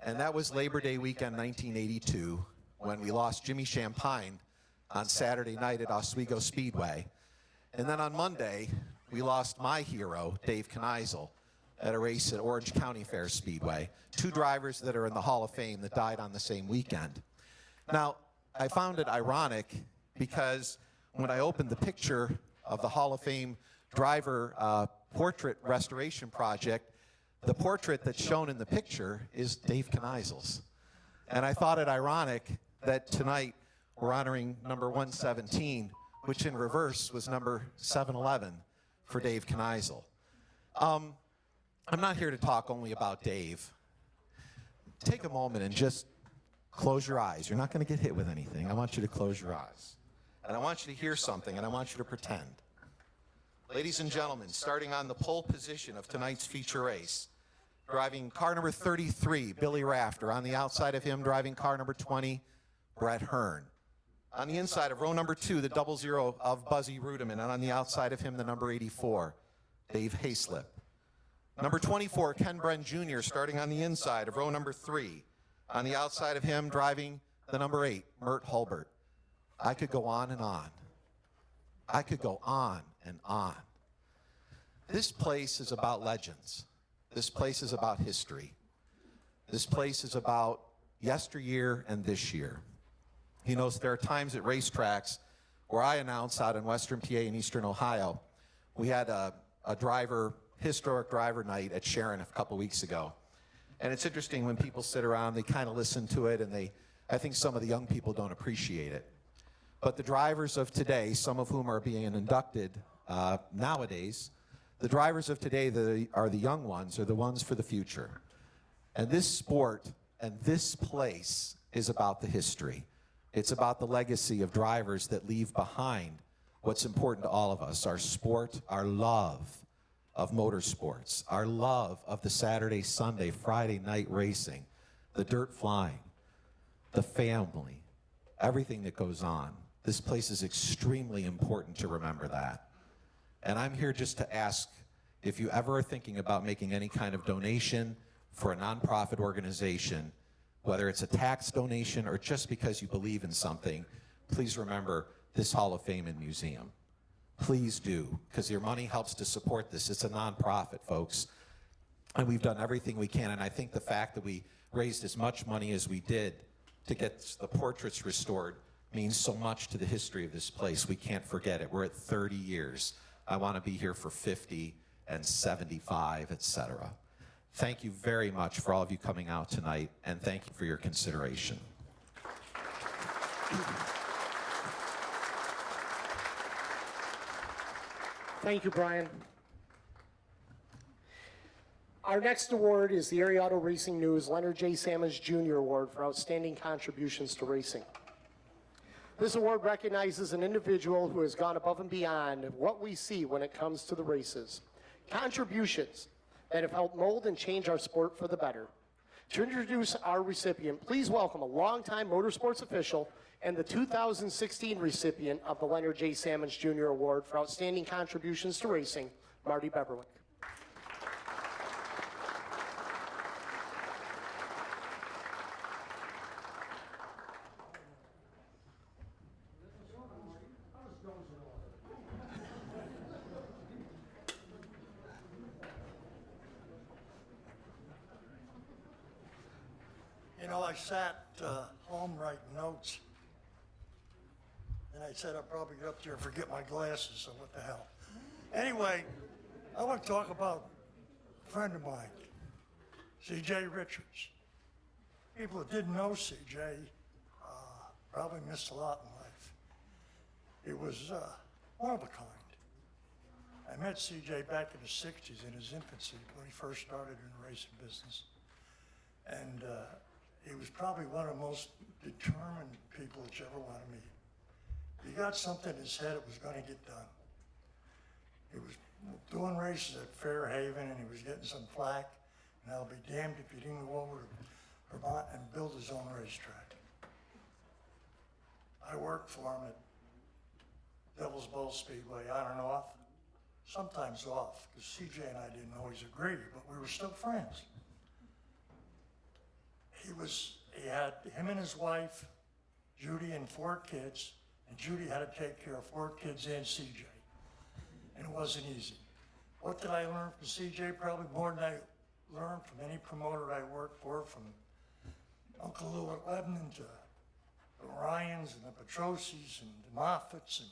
And that was Labor Day weekend 1982 when we lost Jimmy Champagne on Saturday night at Oswego Speedway. And then on Monday, we lost my hero, Dave Kneisel, at a race at Orange County Fair Speedway. 2 drivers that are in the Hall of Fame that died on the same weekend. Now, I found it ironic because when I opened the picture of the Hall of Fame driver portrait restoration project, the portrait that's shown in the picture is Dave Kneisel's. And I thought it ironic that tonight we're honoring number 117, which in reverse was number 711 for Dave Kneisel. I'm not here to talk only about Dave. Take a moment and just close your eyes. You're not going to get hit with anything. I want you to close your eyes. And I want you to hear something, and I want you to pretend. Ladies and gentlemen, starting on the pole position of tonight's feature race, driving car number 33, Billy Rafter. On the outside of him, driving car number 20, Brett Hearn. On the inside of row number 2, the 00 of Buzzy Rudeman. And on the outside of him, the number 84, Dave Hayslip. Number 24, Ken Bren Jr., starting on the inside of row number 3. On the outside of him, driving the number 8, Mert Hulbert. I could go on and on. I could go on and on. This place is about legends. This place is about history. This place is about yesteryear and this year. He knows there are times at racetracks where I announce out in Western PA and Eastern Ohio. We had a historic driver night at Sharon a couple weeks ago. And it's interesting when people sit around, they kind of listen to it, and I think some of the young people don't appreciate it. But the drivers of today, some of whom are being inducted nowadays, the drivers of today are the young ones, are the ones for the future. And this sport and this place is about the history. It's about the legacy of drivers that leave behind what's important to all of us, our sport, our love of motorsports, our love of the Saturday, Sunday, Friday night racing, the dirt flying, the family, everything that goes on. This place is extremely important to remember that. And I'm here just to ask, if you ever are thinking about making any kind of donation for a nonprofit organization, whether it's a tax donation or just because you believe in something, please remember this Hall of Fame and museum. Please do, because your money helps to support this. It's a nonprofit, folks. And we've done everything we can, and I think the fact that we raised as much money as we did to get the portraits restored means so much to the history of this place. We can't forget it. We're at 30 years. I want to be here for 50 and 75, etc. Thank you very much for all of you coming out tonight, and thank you for your consideration. Thank you, Brian. Our next award is the Area Auto Racing News Leonard J.Sammons Jr. Award for Outstanding Contributions to Racing. This award recognizes an individual who has gone above and beyond what we see when it comes to the races. Contributions that have helped mold and change our sport for the better. To introduce our recipient, please welcome a longtime motorsports official and the 2016 recipient of the Leonard J.Sammons Jr. Award for Outstanding Contributions to Racing, Marty Beverwick. You know, I sat home writing notes, and I said I'd probably get up there and forget my glasses, so what the hell. Anyway, I want to talk about a friend of mine, J.J. Richards. People that didn't know C.J. Probably missed a lot in life. He was one of a kind. I met C.J. back in the 60s in his infancy when he first started in the racing business. And he was probably one of the most determined people that you ever want to meet. He got something in his head that was going to get done. He was doing races at Fairhaven and he was getting some flack, and I'll be damned if he didn't go over to Vermont and build his own racetrack. I worked for him at Devil's Bowl Speedway on and off, sometimes off, because CJ and I didn't always agree, but we were still friends. He had him and his wife, Judy, and 4 kids, and Judy had to take care of 4 kids and CJ, and it wasn't easy. What did I learn from CJ? Probably more than I learned from any promoter I worked for, from Uncle Lou at Lebanon to the Ryans and the Petrosi's and the Moffats, and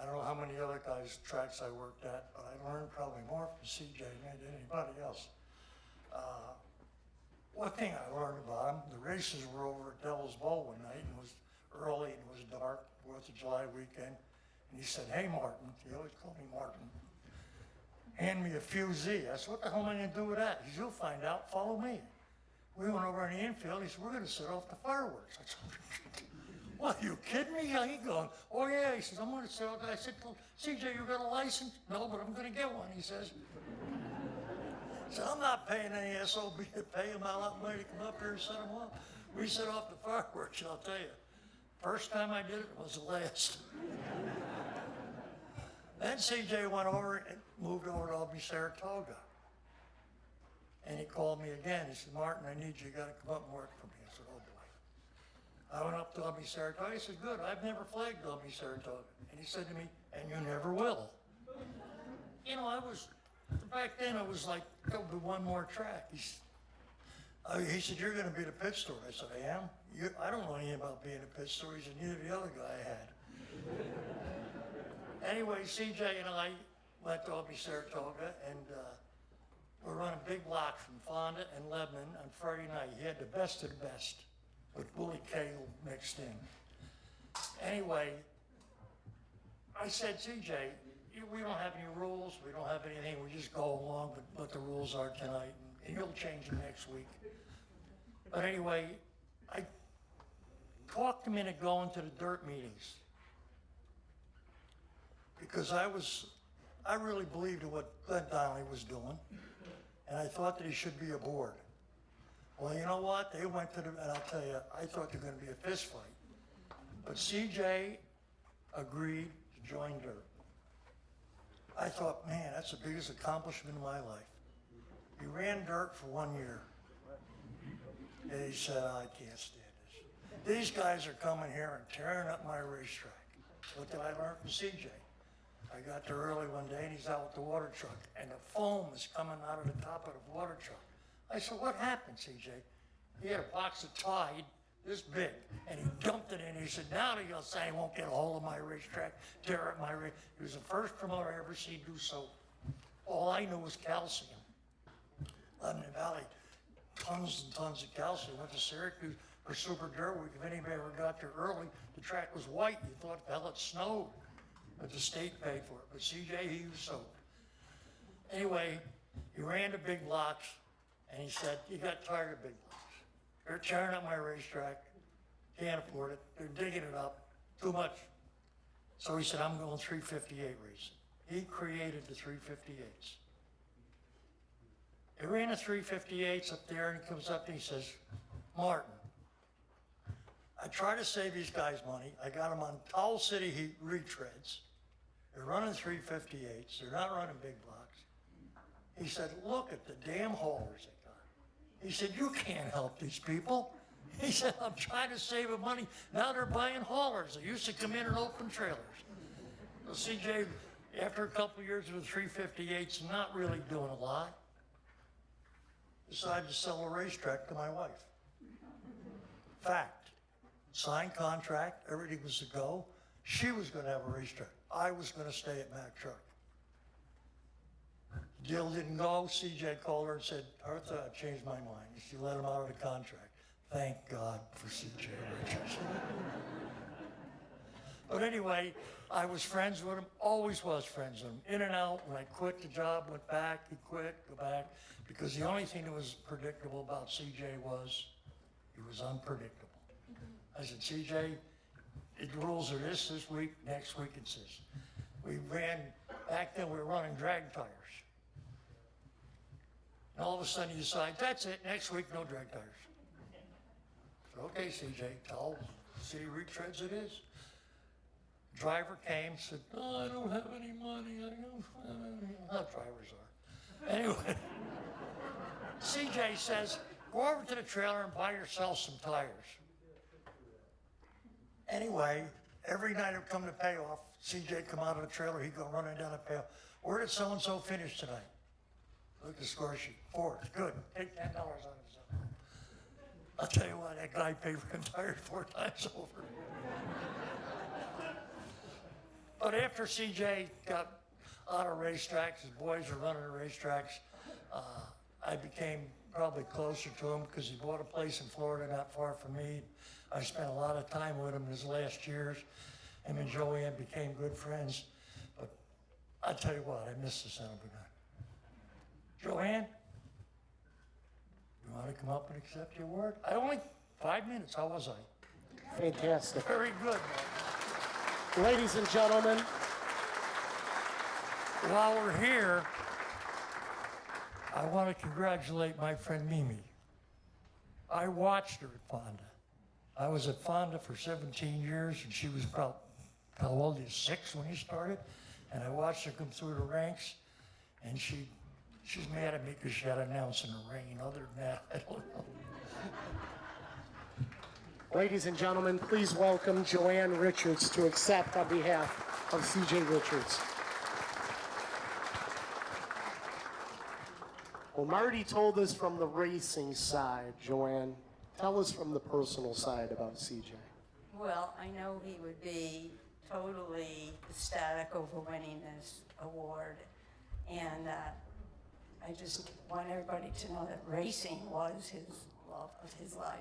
I don't know how many other guys' tracks I worked at, but I learned probably more from CJ than I did anybody else. One thing I learned about him, the races were over at Devil's Bowl one night, and it was early and it was dark, 4th of July weekend, and he said, "Hey, Martin," he always called me Martin, "hand me a fusee." I said, "What the hell am I gonna do with that?" He said, "You'll find out, follow me." We went over in the infield, he said, "We're gonna set off the fireworks." I said, "What, you kidding me?" He going, "Oh yeah," he says, "I'm gonna set off." I said, "Well, CJ, you got a license?" "No, but I'm gonna get one," he says. So I'm not paying any SOB to pay him out money to come up here and set them off. We set off the fireworks, and I'll tell you, first time I did it was the last. Then CJ went over and moved over to Albany, Saratoga. And he called me again. He said, Martin, I need you. You got to come up and work for me. I said, oh, boy. I went up to Albany, Saratoga. He said, good. I've never flagged Albany, Saratoga. And he said to me, and you never will. You know, back then, it was like, there'll be one more track. He said, you're going to be the pit steward. I said, I am? I don't know anything about being a pit steward. He said, neither the other guy had. Anyway, CJ and I went to Albany, Saratoga, and we're running big blocks from Fonda and Lebanon on Friday night. He had the best of the best with Willie Cagle mixed in. Anyway, I said, CJ, we don't have any rules. We don't have anything. We just go along with what the rules are tonight, and you'll change them next week. But anyway, I talked him into going to the dirt meetings because I really believed in what Glenn Donnelly was doing, and I thought that he should be aboard. Well, you know what? They went to and I'll tell you, I thought there was going to be a fist fight. But CJ agreed to join dirt. I thought, man, that's the biggest accomplishment of my life. He ran dirt for 1 year. And he said, I can't stand this. These guys are coming here and tearing up my racetrack. What did I learn from CJ? I got there early one day and he's out with the water truck and the foam is coming out of the top of the water truck. I said, what happened, CJ? He had a box of Tide this big and he dumped it in. He said, now you'll say I won't get a hold of my racetrack, tear up my race. He was the first promoter I ever seen do so. All I knew was calcium. Lebanon Valley, tons and tons of calcium. Went to Syracuse for Super Dirt Week. If anybody ever got there early, the track was white. You thought, hell, it snowed. But the state paid for it. But CJ, he was soaked. Anyway, he ran the big blocks, and he said, you got tired of big blocks. They're tearing up my racetrack. Can't afford it. They're digging it up. Too much. So he said, I'm going 358 racing. He created the 358s. He ran the 358s up there, and he comes up and he says, Martin, I try to save these guys money. I got them on Towel City Heat retreads. They're running 358s. They're not running big blocks. He said, look at the damn haulers they got. He said, you can't help these people. He said, I'm trying to save them money. Now they're buying haulers. They used to come in open trailers. So CJ, after a couple of years with 358s, not really doing a lot, decided to sell a racetrack to my wife. Fact, signed contract, everything was to go. She was going to have a racetrack. I was going to stay at Mack Truck. The deal didn't go. CJ called her and said, Arthur, I changed my mind. She let him out of the contract. Thank God for CJ Richards. But anyway, I was friends with him, always was friends with him. In and out, when I quit the job, went back, he quit, go back. Because the only thing that was predictable about CJ was he was unpredictable. I said, CJ, the rules are this week, next week it's this. We ran, back then we were running drag tires. And all of a sudden you decide, that's it, next week no drag tires. So, okay, CJ, tell City Retreads it is. Driver came, said, oh, I don't have any money, I don't have any, how drivers are. Anyway, CJ says, go over to the trailer and buy yourself some tires. Anyway, every night it would come to payoff, CJ come out of the trailer, he'd go running down the payoff. Where did so-and-so finish tonight? Look at the score sheet, 4, good, take $10 out of it. I'll tell you what, that guy paid for tires 4 times over. But after CJ got out of racetracks, his boys were running the racetracks, I became probably closer to him because he bought a place in Florida not far from me. I spent a lot of time with him in his last years. Him and Joanne became good friends. But I tell you what, I miss the son of a gun. Joanne, you want to come up and accept your word? I only 5 minutes, how was I? Fantastic. Very good, man. Ladies and gentlemen, While we're here, I want to congratulate my friend Mimi. I watched her at Fonda. I was at Fonda for 17 years, and she was about, how old is 6 when you started? And I watched her come through the ranks, and she She's mad at me because she had to announce in the rain. Other than that, I don't know. Ladies and gentlemen, please welcome Joanne Richards to accept on behalf of C.J. Richards. Well, Marty told us from the racing side. Joanne, tell us from the personal side about C.J. Well, I know he would be totally ecstatic over winning this award. And I just want everybody to know that racing was his love of his life.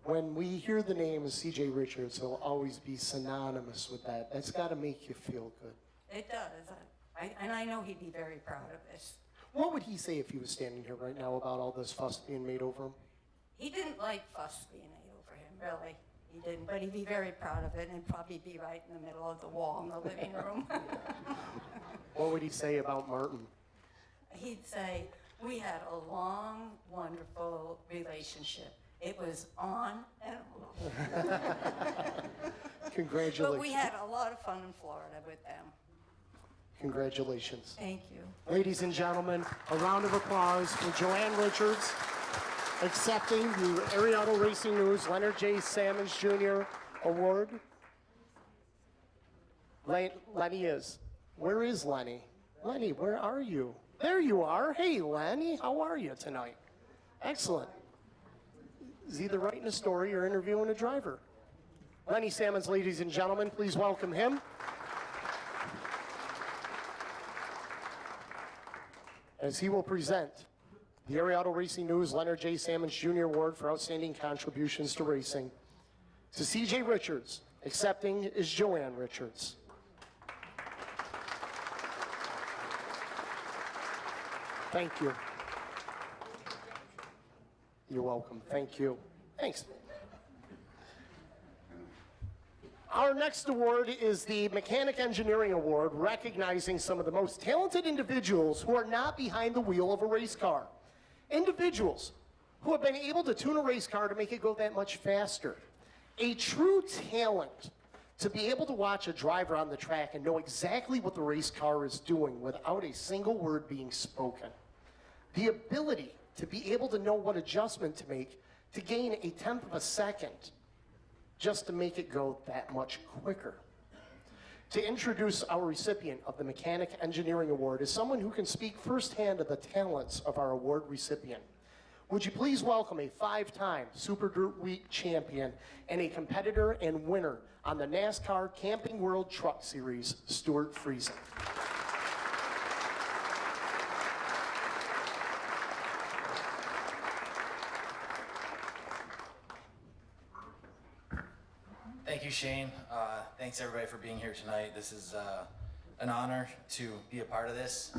When we hear the name of C.J. Richards, he'll always be synonymous with that. That's got to make you feel good. It does. And I know he'd be very proud of this. What would he say if he was standing here right now about all this fuss being made over him? He didn't like fuss being made over him, really. He didn't, but he'd be very proud of it and probably be right in the middle of the wall in the living room. What would he say about Martin? He'd say, we had a long, wonderful relationship. It was on and off. Congratulations. But we had a lot of fun in Florida with them. Congratulations. Thank you. Ladies and gentlemen, a round of applause for Joanne Richards accepting the Ariado Racing News Leonard J.Sammons Jr. Award. Lenny is. Where is Lenny? Lenny, where are you? There you are. Hey, Lenny, how are you tonight? Excellent. He's either writing a story or interviewing a driver. Lenny Sammons, ladies and gentlemen, please welcome him. As he will present the Ariado Racing News Leonard J.Sammons Jr. Award for Outstanding Contributions to Racing. To C.J. Richards, accepting is Joanne Richards. Thank you. You're welcome. Thank you. Thanks. Our next award is the Mechanic Engineering Award, recognizing some of the most talented individuals who are not behind the wheel of a race car. Individuals who have been able to tune a race car to make it go that much faster. A true talent to be able to watch a driver on the track and know exactly what the race car is doing without a single word being spoken. The ability to be able to know what adjustment to make to gain a tenth of a second just to make it go that much quicker. To introduce our recipient of the Mechanic Engineering Award is someone who can speak firsthand of the talents of our award recipient. Would you please welcome a 5-time Super Dirt Week champion and a competitor and winner on the NASCAR Camping World Truck Series, Stuart Friesen. Thank you, Shane. Thanks everybody for being here tonight. This is an honor to be a part of this.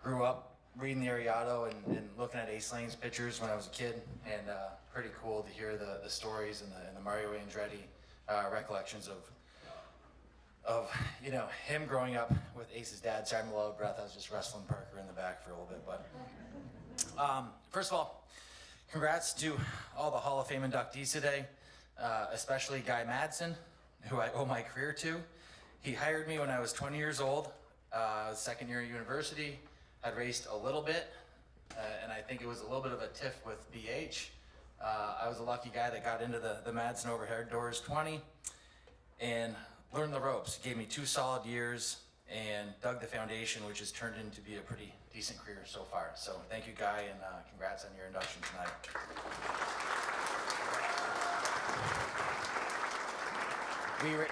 Grew up reading the Ariado and looking at Ace Lane's pictures when I was a kid, and pretty cool to hear the stories and the Mario Andretti recollections of you know, him growing up with Ace's dad. Sorry, I'm a little breath. I was just wrestling Parker in the back for a little bit, but first of all, congrats to all the Hall of Fame inductees today. Especially Guy Madsen, who I owe my career to. He hired me when I was 20 years old, second year of university. I'd raced a little bit, and I think it was a little bit of a tiff with BH. I was a lucky guy that got into the Madsen overhead doors 20 and learned the ropes. Gave me 2 solid years and dug the foundation, which has turned into be a pretty decent career so far. So thank you, Guy, and congrats on your induction tonight.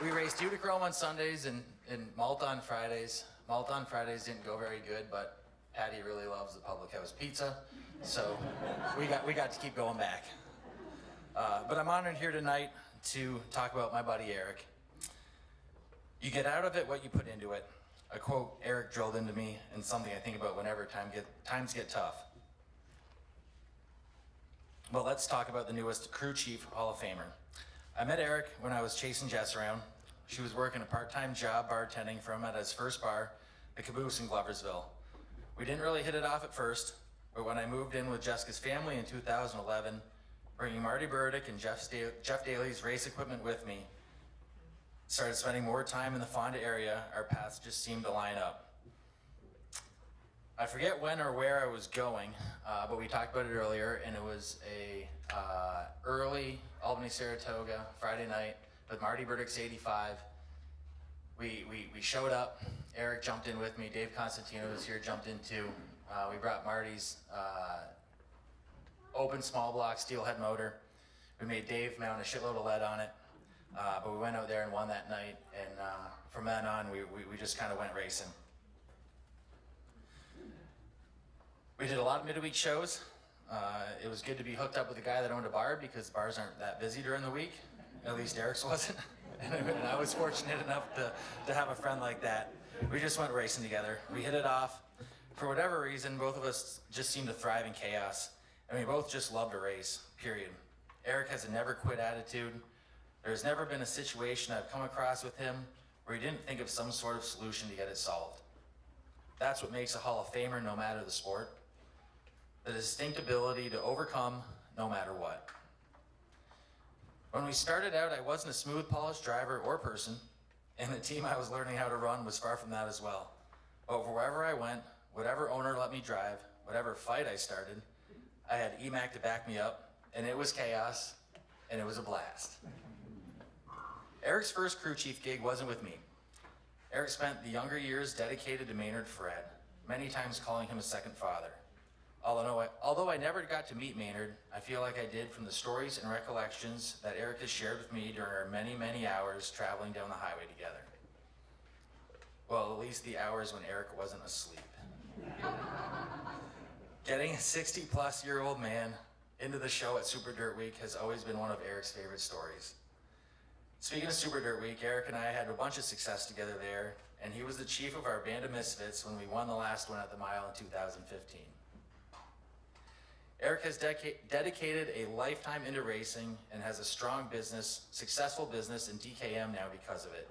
We raced Utichrome on Sundays and Malta on Fridays. Malta on Fridays didn't go very good, but Patty really loves the Public House pizza, so we got to keep going back. But I'm honored here tonight to talk about my buddy Eric. You get out of it what you put into it. A quote Eric drilled into me, and something I think about whenever times get tough. But let's talk about the newest crew chief Hall of Famer. I met Eric when I was chasing Jess around. She was working a part-time job bartending for him at his first bar, the Caboose in Gloversville. We didn't really hit it off at first, but when I moved in with Jessica's family in 2011, bringing Marty Beverwick and Jeff Daly's race equipment with me, started spending more time in the Fonda area, our paths just seemed to line up. I forget when or where I was going, but we talked about it earlier, and it was a early Albany-Saratoga Friday night with Marty Beverwick's 85. We showed up. Eric jumped in with me. Dave Constantino was here, jumped in too. We brought Marty's open small block steelhead motor. We made Dave mount a shitload of lead on it, but we went out there and won that night, and from then on, we just kind of went racing. We did a lot of midweek shows. It was good to be hooked up with a guy that owned a bar because bars aren't that busy during the week. At least Eric's wasn't. And I was fortunate enough to have a friend like that. We just went racing together. We hit it off. For whatever reason, both of us just seemed to thrive in chaos. And we both just loved to race, period. Eric has a never quit attitude. There's never been a situation I've come across with him where he didn't think of some sort of solution to get it solved. That's what makes a Hall of Famer no matter the sport. The distinct ability to overcome no matter what. When we started out, I wasn't a smooth, polished driver or person, and the team I was learning how to run was far from that as well. But wherever I went, whatever owner let me drive, whatever fight I started, I had Mack to back me up, and it was chaos, and it was a blast. Eric's first crew chief gig wasn't with me. Eric spent the younger years dedicated to Maynard Fred, many times calling him a second father. Although I never got to meet Maynard, I feel like I did from the stories and recollections that Eric has shared with me during our many, many hours traveling down the highway together. Well, at least the hours when Eric wasn't asleep. Getting a 60-plus-year-old man into the show at Super Dirt Week has always been one of Eric's favorite stories. Speaking of Super Dirt Week, Eric and I had a bunch of success together there, and he was the chief of our band of misfits when we won the last one at the mile in 2015. Eric has dedicated a lifetime into racing and has a strong business, successful business in DKM now because of it.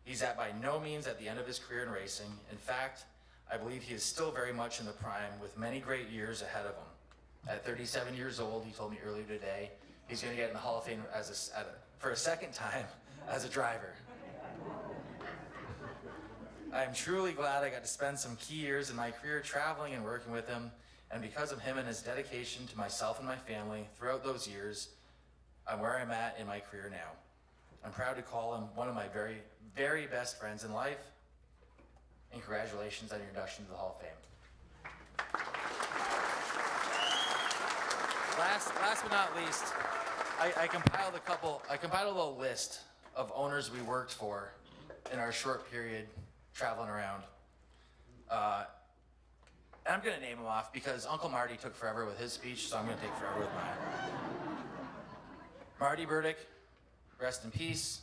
He's by no means at the end of his career in racing. In fact, I believe he is still very much in the prime with many great years ahead of him. At 37 years old, he told me earlier today, he's going to get in the Hall of Fame for a second time as a driver. I am truly glad I got to spend some key years in my career traveling and working with him. And because of him and his dedication to myself and my family throughout those years, I'm where I'm at in my career now. I'm proud to call him one of my very, very best friends in life. And congratulations on your induction to the Hall of Fame. Last but not least, I compiled a little list of owners we worked for in our short period traveling around. And I'm going to name them off because Uncle Marty took forever with his speech, so I'm going to take forever with mine. Marty Beverwick, rest in peace.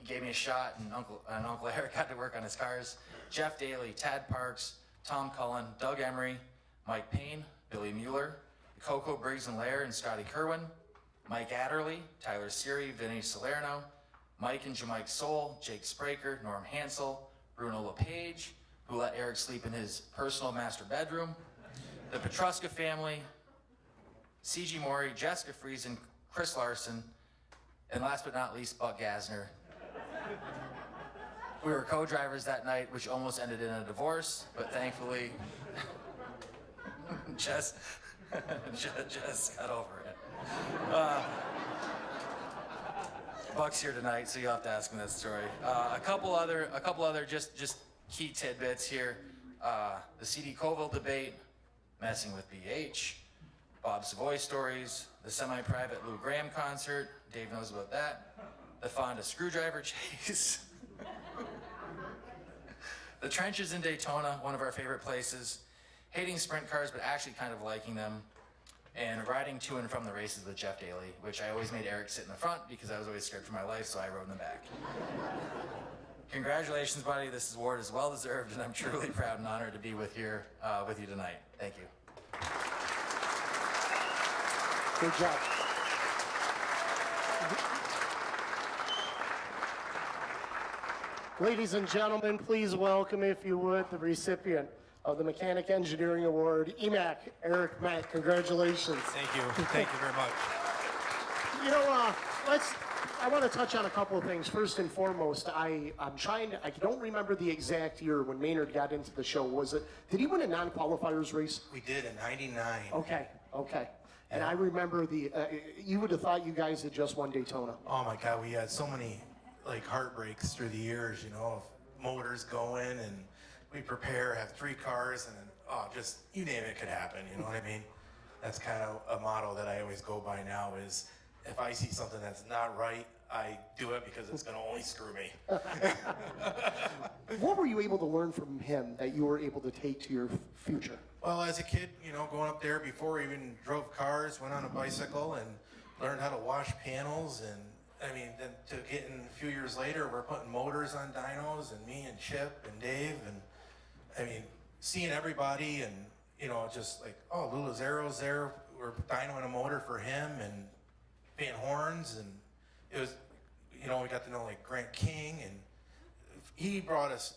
He gave me a shot, and Uncle Eric got to work on his cars. Jeff Daly, Tad Parks, Tom Cullen, Doug Emery, Mike Payne, Billy Mueller, Coco Briggs and Lair and Scotty Kerwin, Mike Adderley, Tyler Siri, Vinny Salerno, Mike and Jamike Soul, Jake Spraker, Norm Hansel, Bruno LePage, who let Eric sleep in his personal master bedroom, the Petruska family, C.G. Morey, Jessica Friesen, Chris Larson, and last but not least, Buck Gasner. We were co-drivers that night, which almost ended in a divorce, but thankfully, Jess got over it. Buck's here tonight, so you'll have to ask him that story. A couple other just key tidbits here. The C.D. Colville debate, messing with BH, Bob Savoy stories, the semi-private Lou Graham concert, Dave knows about that, the Fonda screwdriver chase, the trenches in Daytona, one of our favorite places, hating sprint cars but actually kind of liking them, and riding to and from the races with Jeff Daly, which I always made Eric sit in the front because I was always scared for my life, so I rode in the back. Congratulations, buddy. This award is well deserved, and I'm truly proud and honored to be with you tonight. Thank you. Good job. Ladies and gentlemen, please welcome, if you would, the recipient of the Mechanic Engineering Award, Mack, Eric Mack. Congratulations. Thank you. Thank you very much. You know, I want to touch on a couple of things. First and foremost, I don't remember the exact year when Maynard got into the show. Did he win a non-qualifiers race? We did in '99. Okay. And I remember you would have thought you guys had just won Daytona. Oh my God, we had so many like heartbreaks through the years, you know, of motors going, and we prepare, have 3 cars, and then, just you name it could happen, you know what I mean? That's kind of a motto that I always go by now is, if I see something that's not right, I do it because it's going to only screw me. What were you able to learn from him that you were able to take to your future? Well, as a kid, you know, going up there before we even drove cars, went on a bicycle and learned how to wash panels. And I mean, then to get in a few years later, we're putting motors on dynos, and me and Chip and Dave. And I mean, seeing everybody and, you know, just like, oh, LAZZARO's there. We're dynoing a motor for him and painting horns. And it was, you know, we got to know like Grant King, and he brought us,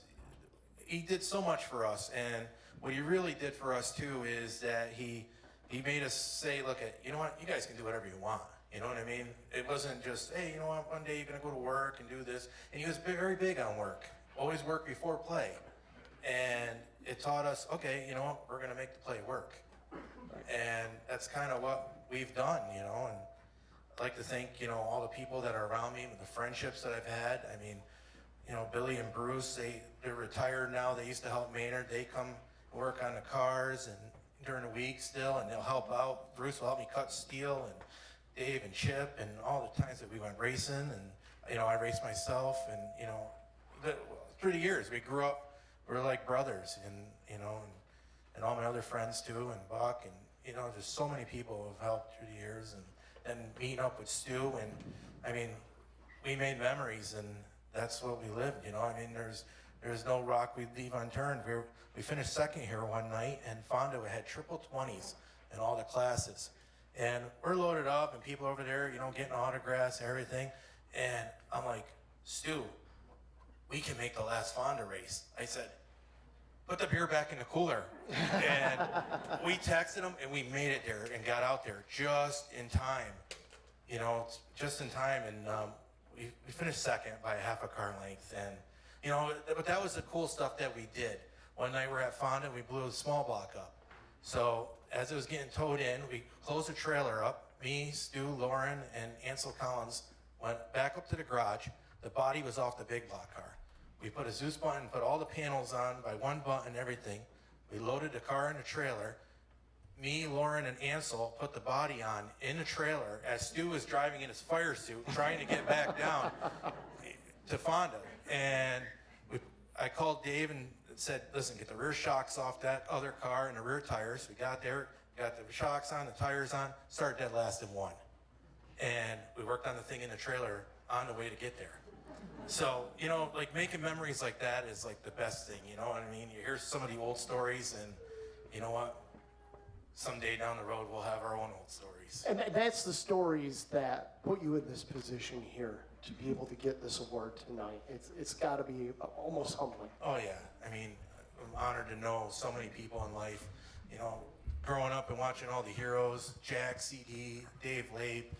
he did so much for us. And what he really did for us too is that he made us say, look, you know what, you guys can do whatever you want. You know what I mean? It wasn't just, hey, you know what, one day you're gonna go to work and do this. And he was very big on work. Always work before play. And it taught us, okay, you know what, we're gonna make the play work. And that's kind of what we've done, you know. And I'd like to thank, you know, all the people that are around me, the friendships that I've had. I mean, you know, Billy and Bruce, they're retired now. They used to help Maynard. They come work on the cars and during the week still, and they'll help out. Bruce will help me cut steel, and Dave and Chip, and all the times that we went racing, and you know, I raced myself, and you know, through the years we grew up, we were like brothers, and you know, and all my other friends too, and Buck, and you know, there's so many people who have helped through the years, and then meeting up with Stu, and I mean, we made memories, and that's what we lived, you know. I mean, there's no rock we'd leave unturned. We finished second here one night, and Fonda had triple 20s in all the classes. And we're loaded up, and people over there, you know, getting autographs and everything. And I'm like, Stu, we can make the last Fonda race. I said, put the beer back in the cooler. And we texted them, and we made it there and got out there just in time. You know, just in time. And we finished second by a half a car length. And, you know, but that was the cool stuff that we did. One night we're at Fonda, we blew the small block up. So as it was getting towed in, we closed the trailer up. Me, Stu, Lauren, and Ansel Collins went back up to the garage. The body was off the big block car. We put a Zeus button, put all the panels on by one button, everything. We loaded the car in the trailer. Me, Lauren, and Ansel put the body on in the trailer as Stu was driving in his fire suit, trying to get back down to Fonda. And I called Dave and said, listen, get the rear shocks off that other car and the rear tires. We got there, got the shocks on, the tires on, started dead last in 1. And we worked on the thing in the trailer on the way to get there. So, you know, like making memories like that is like the best thing, you know what I mean? You hear some of the old stories, and you know what? Someday down the road, we'll have our own old stories. And that's the stories that put you in this position here to be able to get this award tonight. It's got to be almost humbling. Oh yeah, I mean, I'm honored to know so many people in life. You know, growing up and watching all the heroes, Jack, CD, Dave Lape,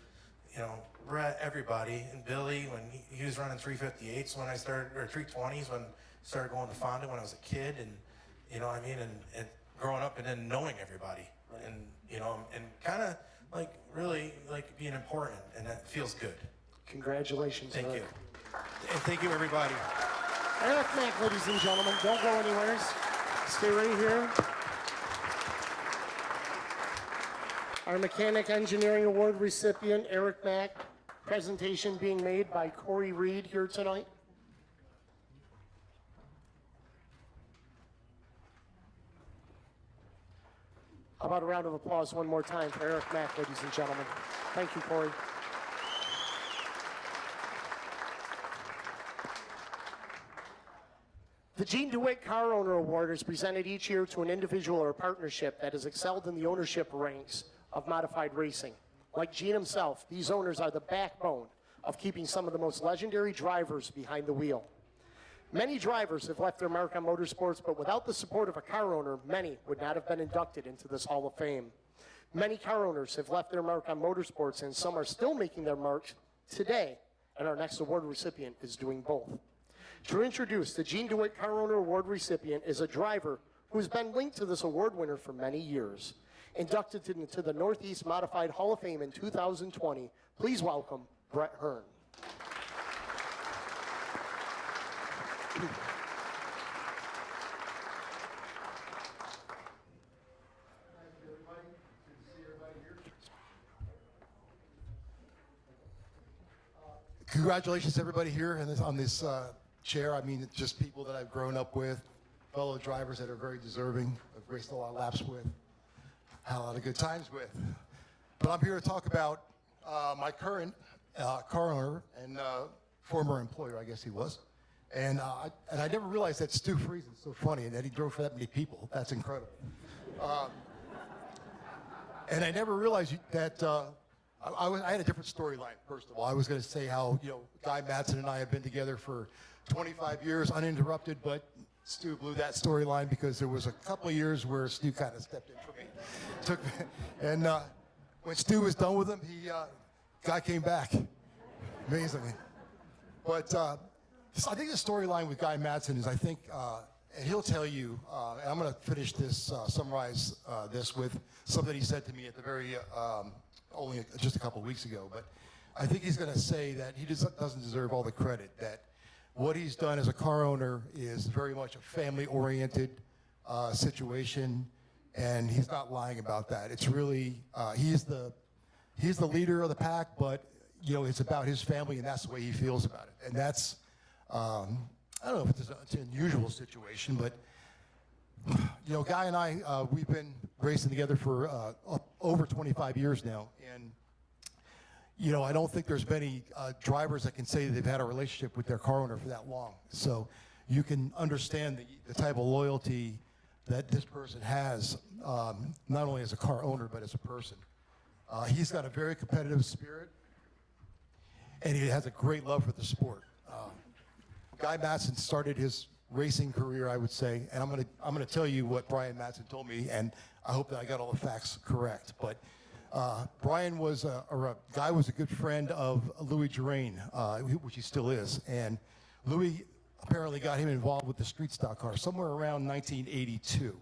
you know, Brett, everybody, and Billy when he was running 358s when I started, or 320s when I started going to Fonda when I was a kid, and you know what I mean, and growing up and then knowing everybody, and you know, and kind of like really like being important, and that feels good. Congratulations. Thank Eric. you. And thank you, everybody. Eric Mack, ladies and gentlemen. Don't go anywhere. Stay right here. Our Mechanic Engineering Award recipient, Eric Mack. Presentation being made by Corey Reed here tonight. How about a round of applause one more time for Eric Mack, ladies and gentlemen. Thank you, Corey. The Gene DeWitt Car Owner Award is presented each year to an individual or partnership that has excelled in the ownership ranks of modified racing. Like Gene himself, these owners are the backbone of keeping some of the most legendary drivers behind the wheel. Many drivers have left their mark on motorsports, but without the support of a car owner, many would not have been inducted into this Hall of Fame. Many car owners have left their mark on motorsports, and some are still making their mark today and our next award recipient is doing both. To introduce the Gene DeWitt Car Owner Award recipient is a driver who's been linked to this award winner for many years. Inducted into the Northeast Modified Hall of Fame in 2020, please welcome Brett Hearn. Congratulations, everybody here on this chair. I mean, it's just people that I've grown up with, fellow drivers that are very deserving. I've raced a lot of laps with, had a lot of good times with. But I'm here to talk about my current car owner and former employer, I guess he was. And I never realized that Stu Friesen's so funny and that he drove for that many people. That's incredible. And I never realized that I had a different storyline, first of all. I was going to say how, Guy MADSEN and I have been together for 25 years uninterrupted, but Stu blew that storyline because there was a couple of years where Stu kind of stepped in for me. And when Stu was done with him, Guy came back, amazingly. But I think the storyline with Guy MADSEN is, and he'll tell you, and I'm going to finish this, summarize this with something he said to me at the very, only just a couple of weeks ago, but I think he's going to say that he doesn't deserve all the credit, that what he's done as a car owner is very much a family-oriented situation, and he's not lying about that. It's really, he's the leader of the pack, but it's about his family, and that's the way he feels about it. And that's, I don't know if it's an unusual situation, but Guy and I, we've been racing together for over 25 years now, and I don't think there's many drivers that can say that they've had a relationship with their car owner for that long. So you can understand the type of loyalty that this person has, not only as a car owner, but as a person. He's got a very competitive spirit, and he has a great love for the sport. Guy MADSEN started his racing career, I would say, and I'm gonna tell you what Brian MADSEN told me, and I hope that I got all the facts correct. But Brian was Guy was a good friend of Louis DOHREN, which he still is, and Louis apparently got him involved with the street stock car somewhere around 1982.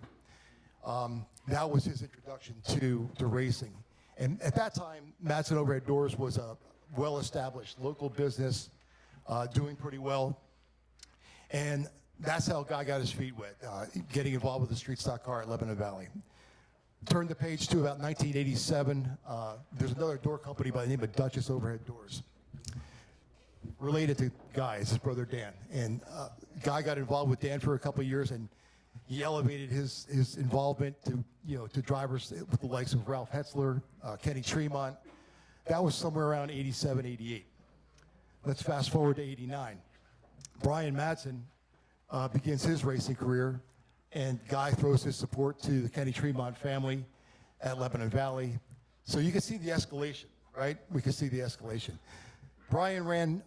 That was his introduction to racing, and at that time, MADSEN Overhead Doors was a well-established local business, doing pretty well, and that's how Guy got his feet wet, getting involved with the street stock car at Lebanon Valley. Turn the page to about 1987. There's another door company by the name of Duchess Overhead Doors, related to Guy, it's his brother Dan. And Guy got involved with Dan for a couple of years, and he elevated his involvement to drivers with the likes of Ralph Hetzler, Kenny Tremont. That was somewhere around 87, 88. Let's fast forward to 89. Brian MADSEN begins his racing career, and Guy throws his support to the Kenny Tremont family at Lebanon Valley. So you can see the escalation, right? We can see the escalation. Brian ran,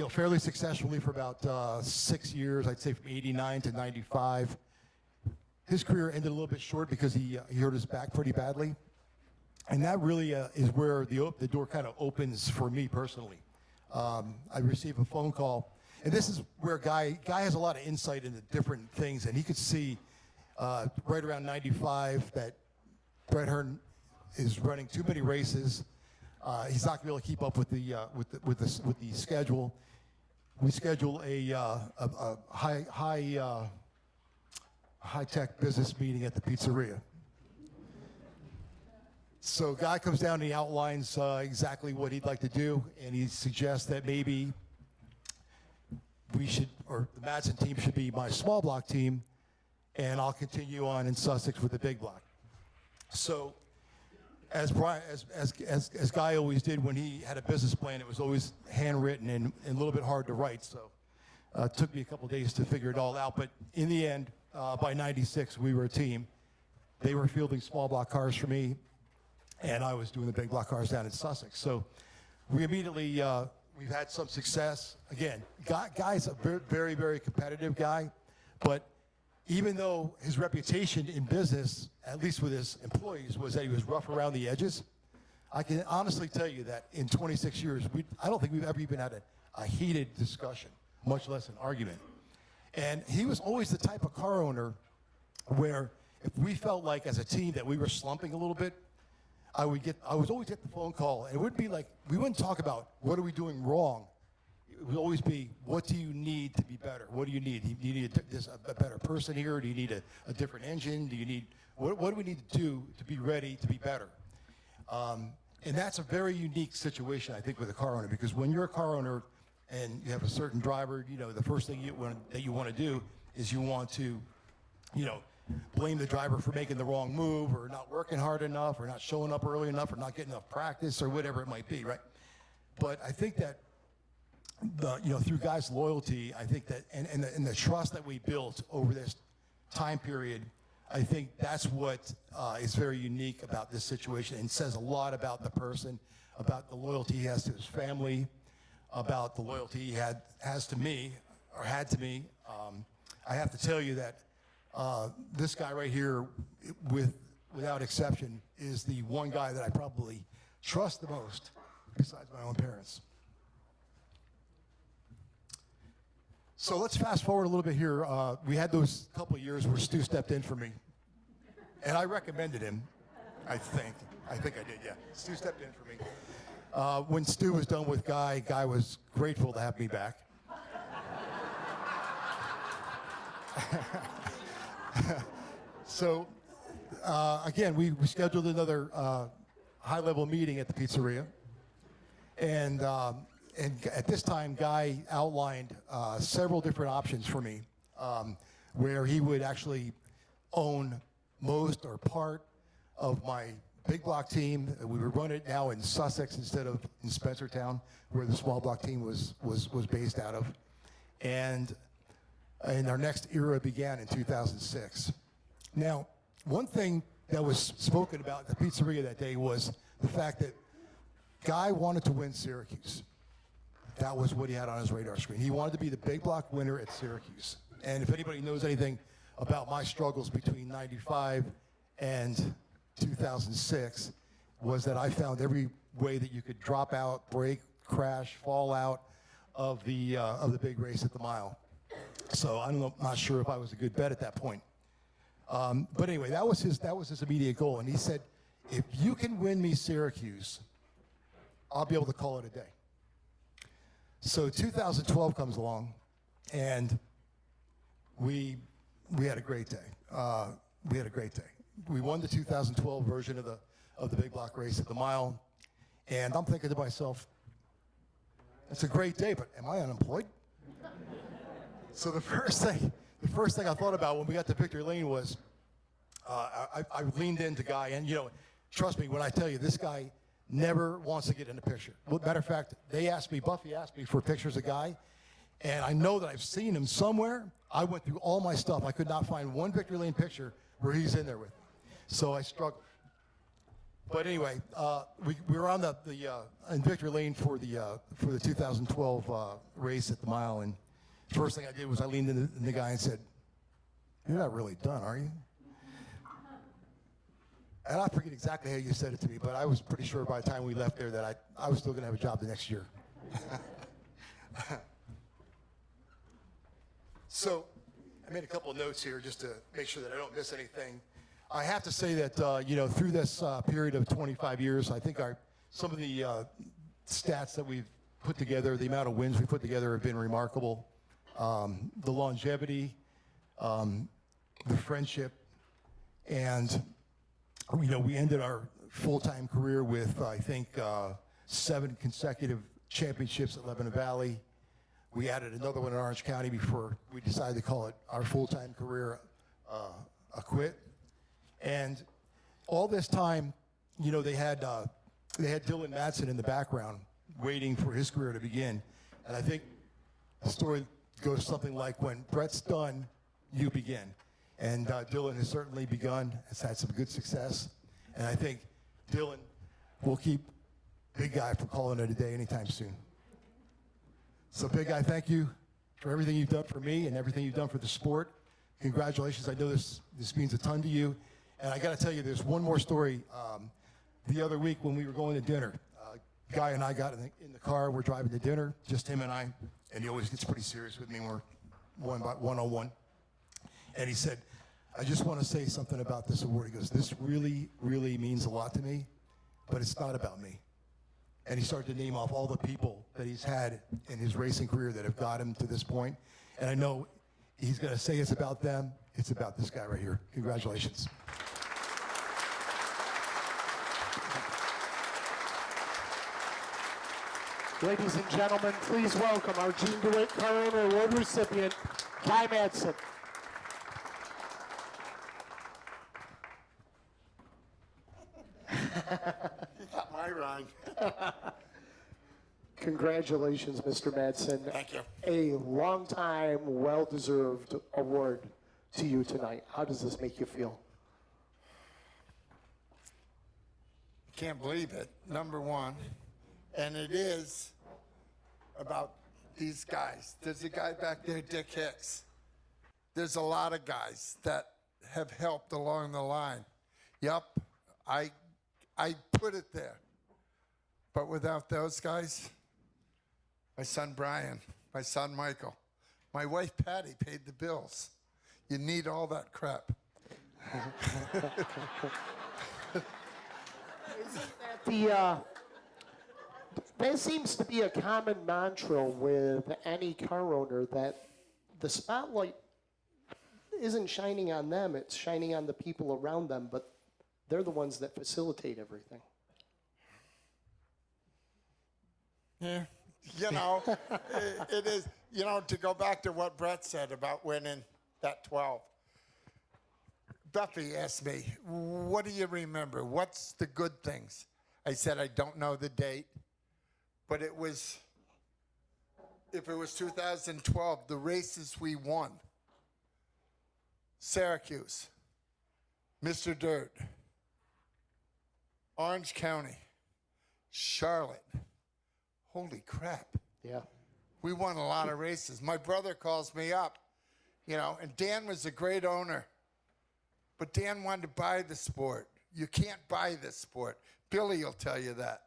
fairly successfully for about 6 years, I'd say from 89 to 95. His career ended a little bit short because he hurt his back pretty badly. And that really is where the door kind of opens for me personally. I received a phone call. And this is where Guy has a lot of insight into different things, and he could see right around 95 that Brett Hearn is running too many races. He's not going to be able to keep up with the schedule. We schedule a high-tech business meeting at the pizzeria. So Guy comes down and he outlines exactly what he'd like to do, and he suggests that maybe we should, or the MADSEN team should be my small block team, and I'll continue on in Sussex with the big block. So, as Guy always did when he had a business plan, it was always handwritten and a little bit hard to write. So, it took me a couple days to figure it all out. But in the end, by '96, we were a team. They were fielding small block cars for me, and I was doing the big block cars down in Sussex. So, we immediately. We've had some success. Again, Guy's a very, very competitive guy, but even though his reputation in business, at least with his employees, was that he was rough around the edges, I can honestly tell you that in 26 years, I don't think we've ever even had a heated discussion, much less an argument. And he was always the type of car owner where if we felt like as a team that we were slumping a little bit, I would always get the phone call, and it would be like, we wouldn't talk about what are we doing wrong. It would always be, what do you need to be better? What do you need? Do you need a better person here? Do you need a different engine? Do you need, what do we need to do to be ready to be better? And that's a very unique situation, I think, with a car owner, because when you're a car owner and you have a certain driver, you know, the first thing that you want to do is you want to, you know, blame the driver for making the wrong move or not working hard enough or not showing up early enough or not getting enough practice or whatever it might be, right? But I think that through guys' loyalty, I think that and the trust that we built over this time period, I think that's what is very unique about this situation and says a lot about the person, about the loyalty he has to his family, about the loyalty he has to me or had to me. I have to tell you that this guy right here, without exception, is the one guy that I probably trust the most, besides my own parents. So let's fast forward a little bit here. We had those couple of years where Stu stepped in for me, and I recommended him. I think I did. Yeah, Stu stepped in for me. When Stu was done with Guy was grateful to have me back. So, again, we scheduled another high-level meeting at the pizzeria, and at this time, Guy outlined several different options for me, where he would actually own most or part of my big block team. We would run it now in Sussex instead of in Spencertown, where the small block team was based out of, and our next era began in 2006. Now, one thing that was spoken about at the pizzeria that day was the fact that Guy wanted to win Syracuse. That was what he had on his radar screen. He wanted to be the big block winner at Syracuse. And if anybody knows anything about my struggles between 95 and 2006, was that I found every way that you could drop out, break, crash, fall out of the big race at the mile. So I'm not sure if I was a good bet at that point. But anyway, that was his immediate goal. And he said, if you can win me Syracuse, I'll be able to call it a day. So 2012 comes along, and we had a great day. We won the 2012 version of the big block race at the mile, and I'm thinking to myself, it's a great day, but am I unemployed? So the first thing I thought about when we got to victory lane was I leaned into Guy, and trust me when I tell you, this guy never wants to get in a picture. Matter of fact, Buffy asked me for pictures of Guy, and I know that I've seen him somewhere. I went through all my stuff. I could not find one victory lane picture where he's in there with me. So I struggled. But anyway, we were on in victory lane for the 2012 race at the mile, and first thing I did was I leaned into the guy and said, "You're not really done, are you?" And I forget exactly how you said it to me, but I was pretty sure by the time we left there that I was still going to have a job the next year. So I made a couple of notes here just to make sure that I don't miss anything. I have to say that, through this period of 25 years, I think some of the stats that we've put together, the amount of wins we put together have been remarkable. The longevity, the friendship, and we ended our full-time career with, I think, 7 consecutive championships at Lebanon Valley. We added another one in Orange County before we decided to call it our full-time career a quit. And all this time, they had Dylan MADSEN in the background waiting for his career to begin. And I think the story goes something like, when Brett's done, you begin. And Dylan has certainly begun, has had some good success. And I think Dylan will keep Big Guy from calling it a day anytime soon. So Big Guy, thank you for everything you've done for me and everything you've done for the sport. Congratulations. I know this means a ton to you. And I got to tell you, there's one more story. the other week when we were going to dinner. Guy and I got in the car. We're driving to dinner, just him and I. And he always gets pretty serious with me when we're one-on-one. And he said, I just want to say something about this award. He goes, this really, really means a lot to me, but it's not about me. And he started to name off all the people that he's had in his racing career that have got him to this point. And I know he's going to say it's about them. It's about this guy right here. Congratulations. Ladies and gentlemen, please welcome our Gene DeWitt Car Owner Award recipient, Guy MADSEN. You got my rhyme. Congratulations, Mr. MADSEN. Thank you. A long-time, well-deserved award to you tonight. How does this make you feel? Can't believe it, number one. And it is about these guys. There's a guy back there, Dick Hicks. There's a lot of guys that have helped along the line. Yup, I put it there. But without those guys, my son Brian, my son Michael, my wife Patty paid the bills. You need all that crap. That seems to be a common mantra with any car owner, that the spotlight isn't shining on them, it's shining on the people around them, but they're the ones that facilitate everything. Yeah, you know, it is, you know, to go back to what Brett said about winning that 12. Buffy asked me, what do you remember? What's the good things? I said, I don't know the date, but it was, if it was 2012, the races we won. Syracuse, Mr. Dirt, Orange County, Charlotte. Holy crap. Yeah. We won a lot of races. My brother calls me up, you know, and Dan was a great owner, but Dan wanted to buy the sport. You can't buy this sport. Billy will tell you that.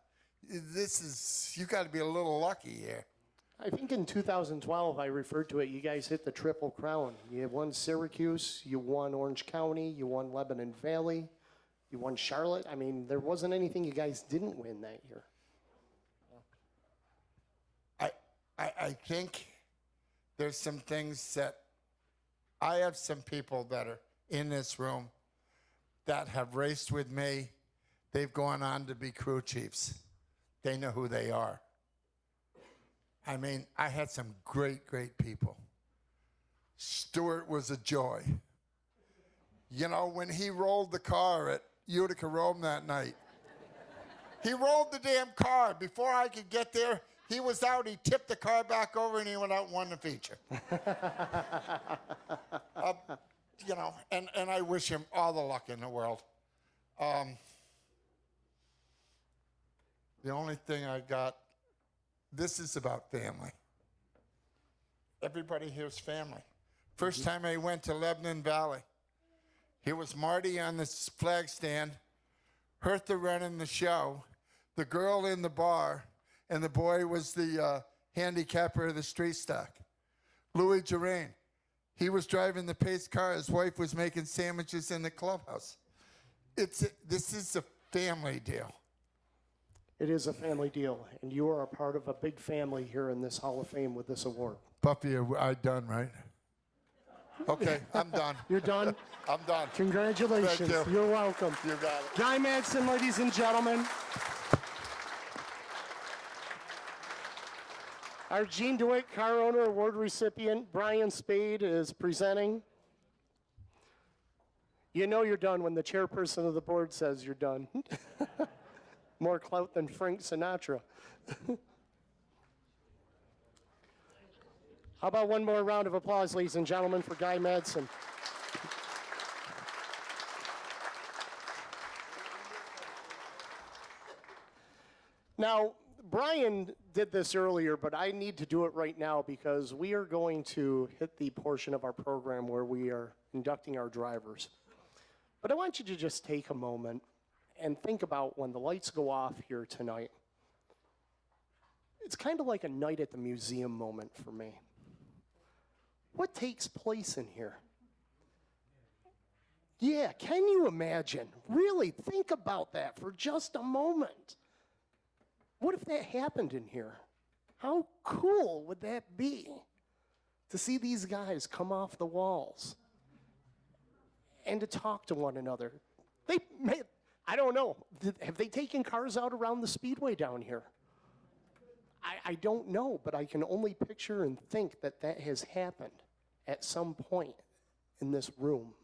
This is, you got to be a little lucky here. I think in 2012, I referred to it, you guys hit the Triple Crown. You won Syracuse, you won Orange County, you won Lebanon Valley, you won Charlotte. I mean, there wasn't anything you guys didn't win that year. I think there's some things that, I have some people that are in this room that have raced with me. They've gone on to be crew chiefs. They know who they are. I mean, I had some great, great people. Stewart was a joy. You know, when he rolled the car at Utica Rome that night, he rolled the damn car. Before I could get there, he was out, he tipped the car back over, and he went out and won the feature. You know, and I wish him all the luck in the world. The only thing I got, this is about family. Everybody here's family. First time I went to Lebanon Valley, here was Marty on the flag stand, Hertha running the show, the girl in the bar, and the boy was the handicapper of the street stock. Louis Gerain, he was driving the pace car. His wife was making sandwiches in the clubhouse. This is a family deal. It is a family deal, and you are a part of a big family here in this Hall of Fame with this award. Buffy, I done, right? Okay, I'm done. You're done? I'm done. Congratulations. Thank you. You're welcome. You got it. Guy MADSEN, ladies and gentlemen. Our Gene DeWitt Car Owner Award recipient, Brian Spade, is presenting. You know you're done when the chairperson of the board says you're done. More clout than Frank Sinatra. How about one more round of applause, ladies and gentlemen, for Guy MADSEN. Now, Brian did this earlier, but I need to do it right now because we are going to hit the portion of our program where we are inducting our drivers. But I want you to just take a moment and think about when the lights go off here tonight. It's kind of like a night at the museum moment for me. What takes place in here? Yeah, can you imagine? Really think about that for just a moment. What if that happened in here? How cool would that be to see these guys come off the walls and to talk to one another? I don't know. Have they taken cars out around the speedway down here? I don't know, but I can only picture and think that that has happened at some point in this room.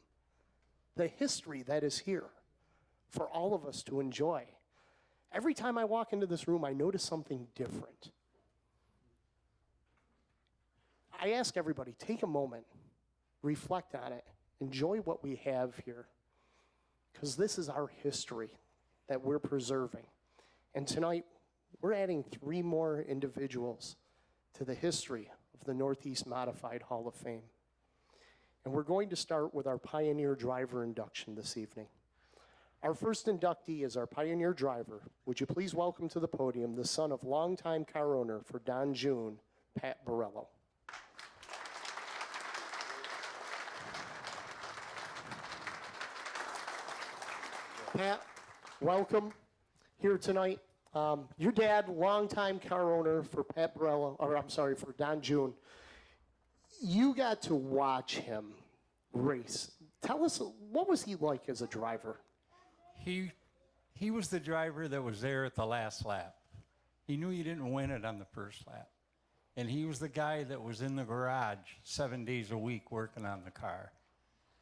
The history that is here for all of us to enjoy. Every time I walk into this room, I notice something different. I ask everybody, take a moment, reflect on it, enjoy what we have here, because this is our history that we're preserving. And tonight, we're adding 3 more individuals to the history of the Northeast Modified Hall of Fame. And we're going to start with our Pioneer Driver induction this evening. Our first inductee is our Pioneer Driver. Would you please welcome to the podium the son of longtime car owner for Don June, Pat Borello. Pat, welcome here tonight. Your dad, longtime car owner for Pat Borello, or I'm sorry, for Don June. You got to watch him race. Tell us, what was he like as a driver? He was the driver that was there at the last lap. He knew you didn't win it on the first lap. And he was the guy that was in the garage 7 days a week working on the car.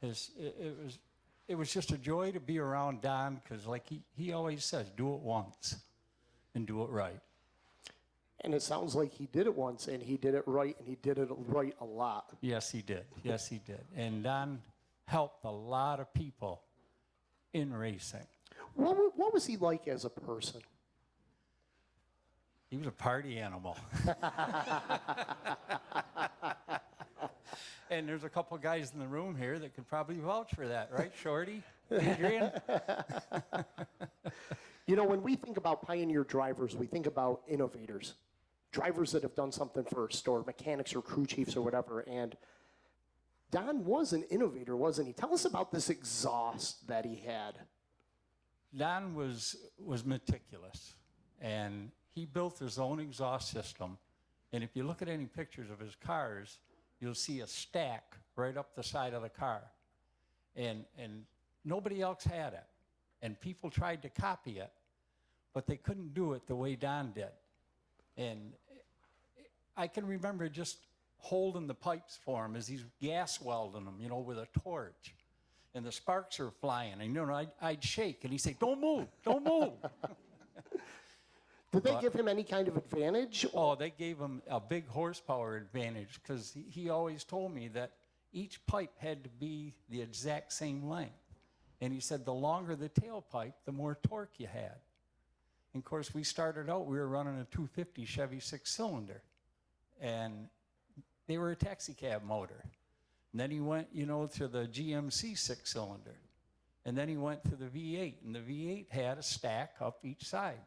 It was just a joy to be around Don, because like he always says, do it once and do it right. And it sounds like he did it once, and he did it right, and he did it right a lot. Yes, he did. Yes, he did. And Don helped a lot of people in racing. What was he like as a person? He was a party animal. And there's a couple guys in the room here that could probably vouch for that, right, Shorty? Adrian? You know, when we think about pioneer drivers, we think about innovators, drivers that have done something first, or mechanics or crew chiefs or whatever. And Don was an innovator, wasn't he? Tell us about this exhaust that he had. Don was meticulous, and he built his own exhaust system. And if you look at any pictures of his cars, you'll see a stack right up the side of the car. And nobody else had it. And people tried to copy it, but they couldn't do it the way Don did. And I can remember just holding the pipes for him as he's gas welding them, you know, with a torch. And the sparks are flying. And, you know, I'd shake, and he'd say, don't move, don't move. Did they give him any kind of advantage? Oh, they gave him a big horsepower advantage, because he always told me that each pipe had to be the exact same length. And he said the longer the tailpipe, the more torque you had. And of course, we started out, we were running a 250 Chevy 6-cylinder. And they were a taxi cab motor. And then he went, you know, to the GMC 6-cylinder. And then he went to the V8. And the V8 had a stack up each side.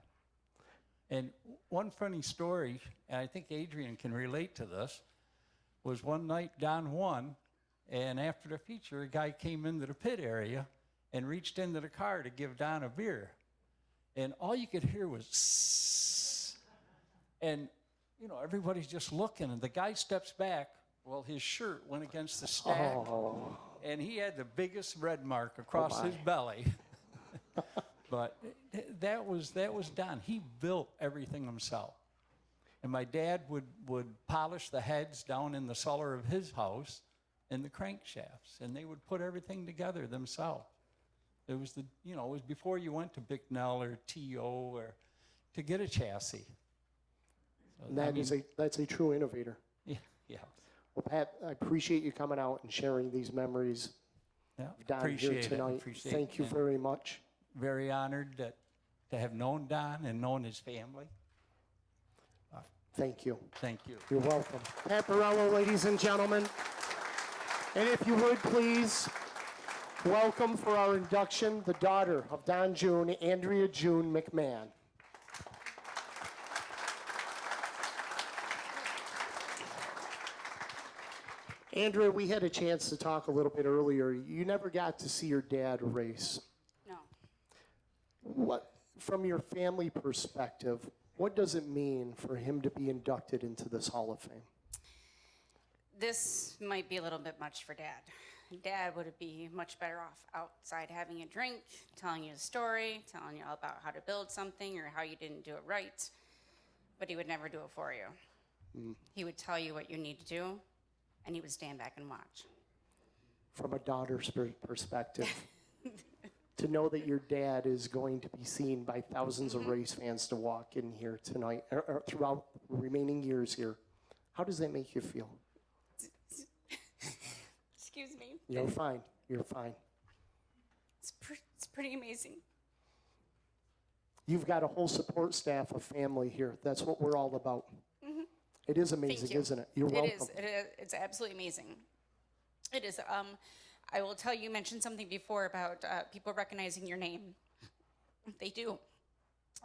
And one funny story, and I think Adrian can relate to this, was one night Don won, and after the feature, a guy came into the pit area and reached into the car to give Don a beer. And all you could hear was sss. And, you know, everybody's just looking, and the guy steps back. Well, his shirt went against the stack, and he had the biggest red mark across his belly. But that was Don. He built everything himself. And my dad would polish the heads down in the cellar of his house and the crankshafts, and they would put everything together themselves. It was it was before you went to Bicknell or TO or to get a chassis. So, that's a true innovator. Yeah. Well, Pat, I appreciate you coming out and sharing these memories down here tonight. Thank you very much. Very honored to have known Don and known his family. Thank you. Thank you. You're welcome. Pat Borello, ladies and gentlemen. And if you would, please, Welcome for our induction, the daughter of Don June, Andrea June McMahon. Andrea, we had a chance to talk a little bit earlier. You never got to see your dad race. No. What, from your family perspective, what does it mean for him to be inducted into this Hall of Fame? This might be a little bit much for Dad. Dad would be much better off outside having a drink, telling you a story, telling you all about how to build something or how you didn't do it right, but he would never do it for you. He would tell you what you need to do, and he would stand back and watch. From a daughter's perspective, to know that your dad is going to be seen by thousands of race fans to walk in here tonight, or throughout the remaining years here, how does that make you feel? Excuse me. You're fine. You're fine. It's pretty amazing. You've got a whole support staff of family here. That's what we're all about. Mm-hmm. It is amazing, isn't it? You're welcome. It is. It's absolutely amazing. It is. I will tell you, mentioned something before about people recognizing your name. They do.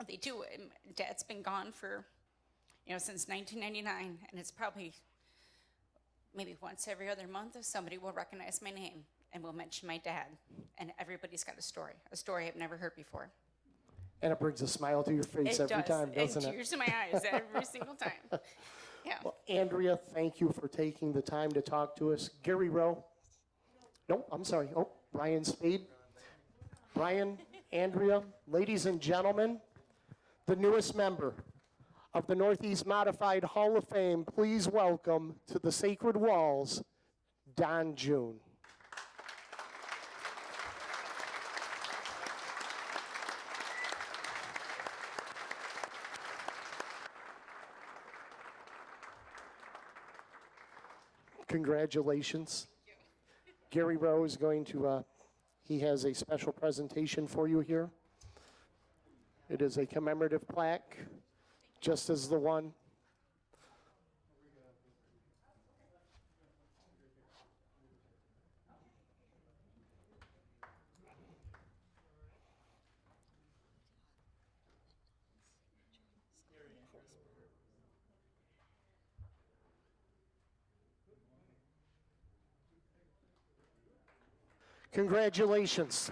They do. Dad's been gone for, since 1999, and it's probably maybe once every other month somebody will recognize my name and will mention my dad. And everybody's got a story I've never heard before. And it brings a smile to your face every time, doesn't it? And tears to my eyes every single time. Yeah. Well, Andrea, thank you for taking the time to talk to us. Gary Rowe. No, I'm sorry. Oh, Brian Spade. Brian, Andrea, ladies and gentlemen, the newest member of the Northeast Modified Hall of Fame, please welcome to the sacred walls, Don June. Congratulations. Gary Rowe is going to, he has a special presentation for you here. It is a commemorative plaque, just as the one. Congratulations.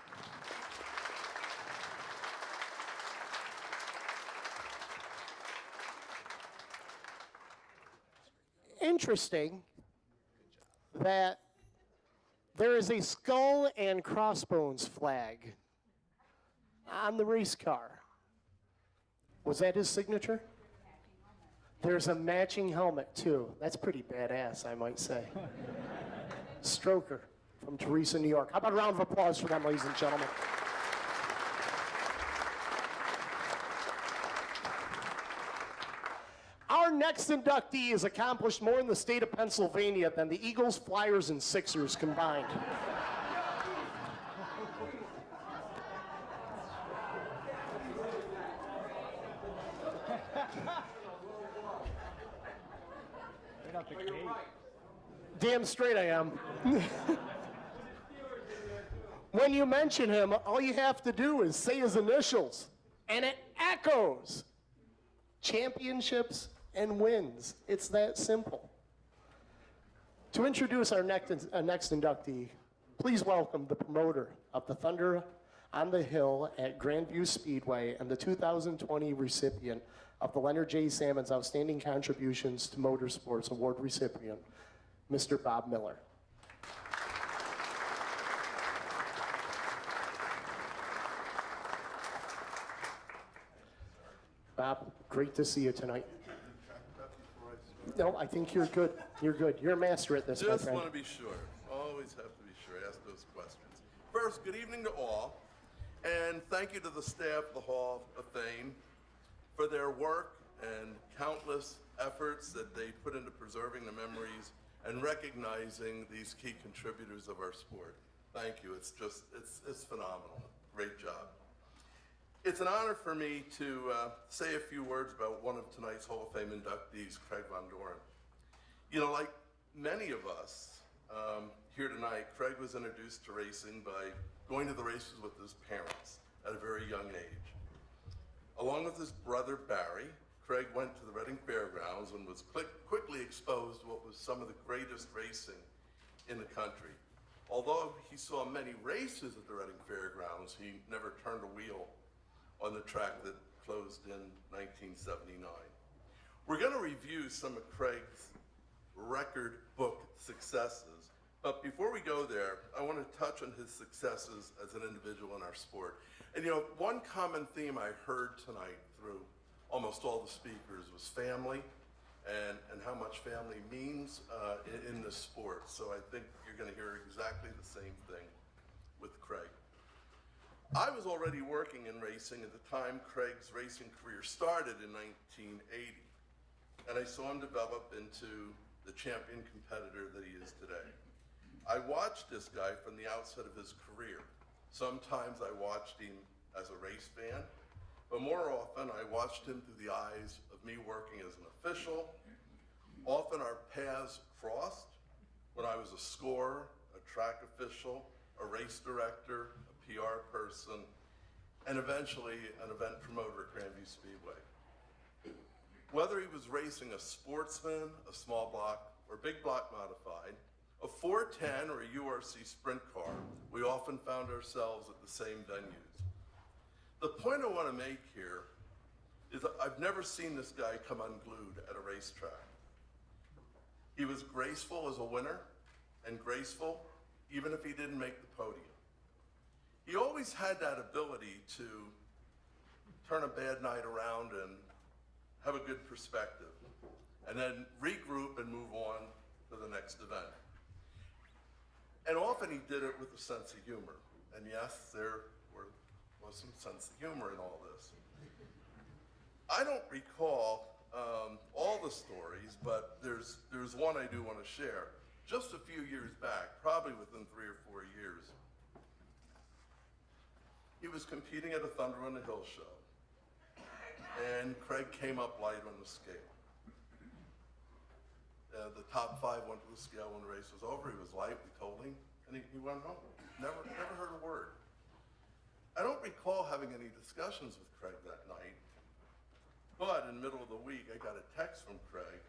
Interesting that there is a skull and crossbones flag on the race car. Was that his signature? There's a matching helmet too. That's pretty badass, I might say. Stroker from Teresa, New York. How about a round of applause for them, ladies and gentlemen? Our next inductee has accomplished more in the state of Pennsylvania than the Eagles, Flyers, and Sixers combined. Damn straight I am. When you mention him, all you have to do is say his initials, and it echoes. Championships and wins. It's that simple. To introduce our next inductee, please welcome the promoter of the Thunder on the Hill at Grandview Speedway and the 2020 recipient of the Leonard J.Sammons Outstanding Contributions to Motorsports Award recipient, Mr. Bob Miller. Bob, great to see you tonight. No, I think you're good. You're good. You're a master at this, my friend. Just want to be sure. Always have to be sure. Ask those questions. First, good evening to all, and thank you to the staff of the Hall of Fame for their work and countless efforts that they put into preserving the memories and recognizing these key contributors of our sport. Thank you. It's phenomenal. Great job. It's an honor for me to say a few words about one of tonight's Hall of Fame inductees, Craig Vondoren. You know, like many of us, here tonight, Craig was introduced to racing by going to the races with his parents at a very young age. Along with his brother Barry, Craig went to the Reading Fairgrounds and was quickly exposed to what was some of the greatest racing in the country. Although he saw many races at the Reading Fairgrounds, he never turned a wheel on the track that closed in 1979. We're going to review some of Craig's record book successes, but before we go there, I want to touch on his successes as an individual in our sport. And you know, one common theme I heard tonight through almost all the speakers was family and how much family means in this sport. So I think you're going to hear exactly the same thing with Craig. I was already working in racing at the time Craig's racing career started in 1980, and I saw him develop into the champion competitor that he is today. I watched this guy from the outset of his career. Sometimes I watched him as a race fan, but more often I watched him through the eyes of me working as an official. Often our paths crossed when I was a scorer, a track official, a race director, a PR person, and eventually an event promoter at Grandview Speedway. Whether he was racing a sportsman, a small block, or big block modified, a 410 or a URC sprint car, we often found ourselves at the same venues. The point I want to make here is that I've never seen this guy come unglued at a racetrack. He was graceful as a winner and graceful even if he didn't make the podium. He always had that ability to turn a bad night around and have a good perspective, and then regroup and move on to the next event. And often he did it with a sense of humor. And yes, there was some sense of humor in all this. I don't recall all the stories, but there's one I do want to share. Just a few years back, probably within 3 or 4 years, he was competing at a Thunder on the Hill show, and Craig came up light on the scale. The top 5 went to the scale when the race was over. He was light, we told him, and he went home. Never heard a word. I don't recall having any discussions with Craig that night, but in the middle of the week, I got a text from Craig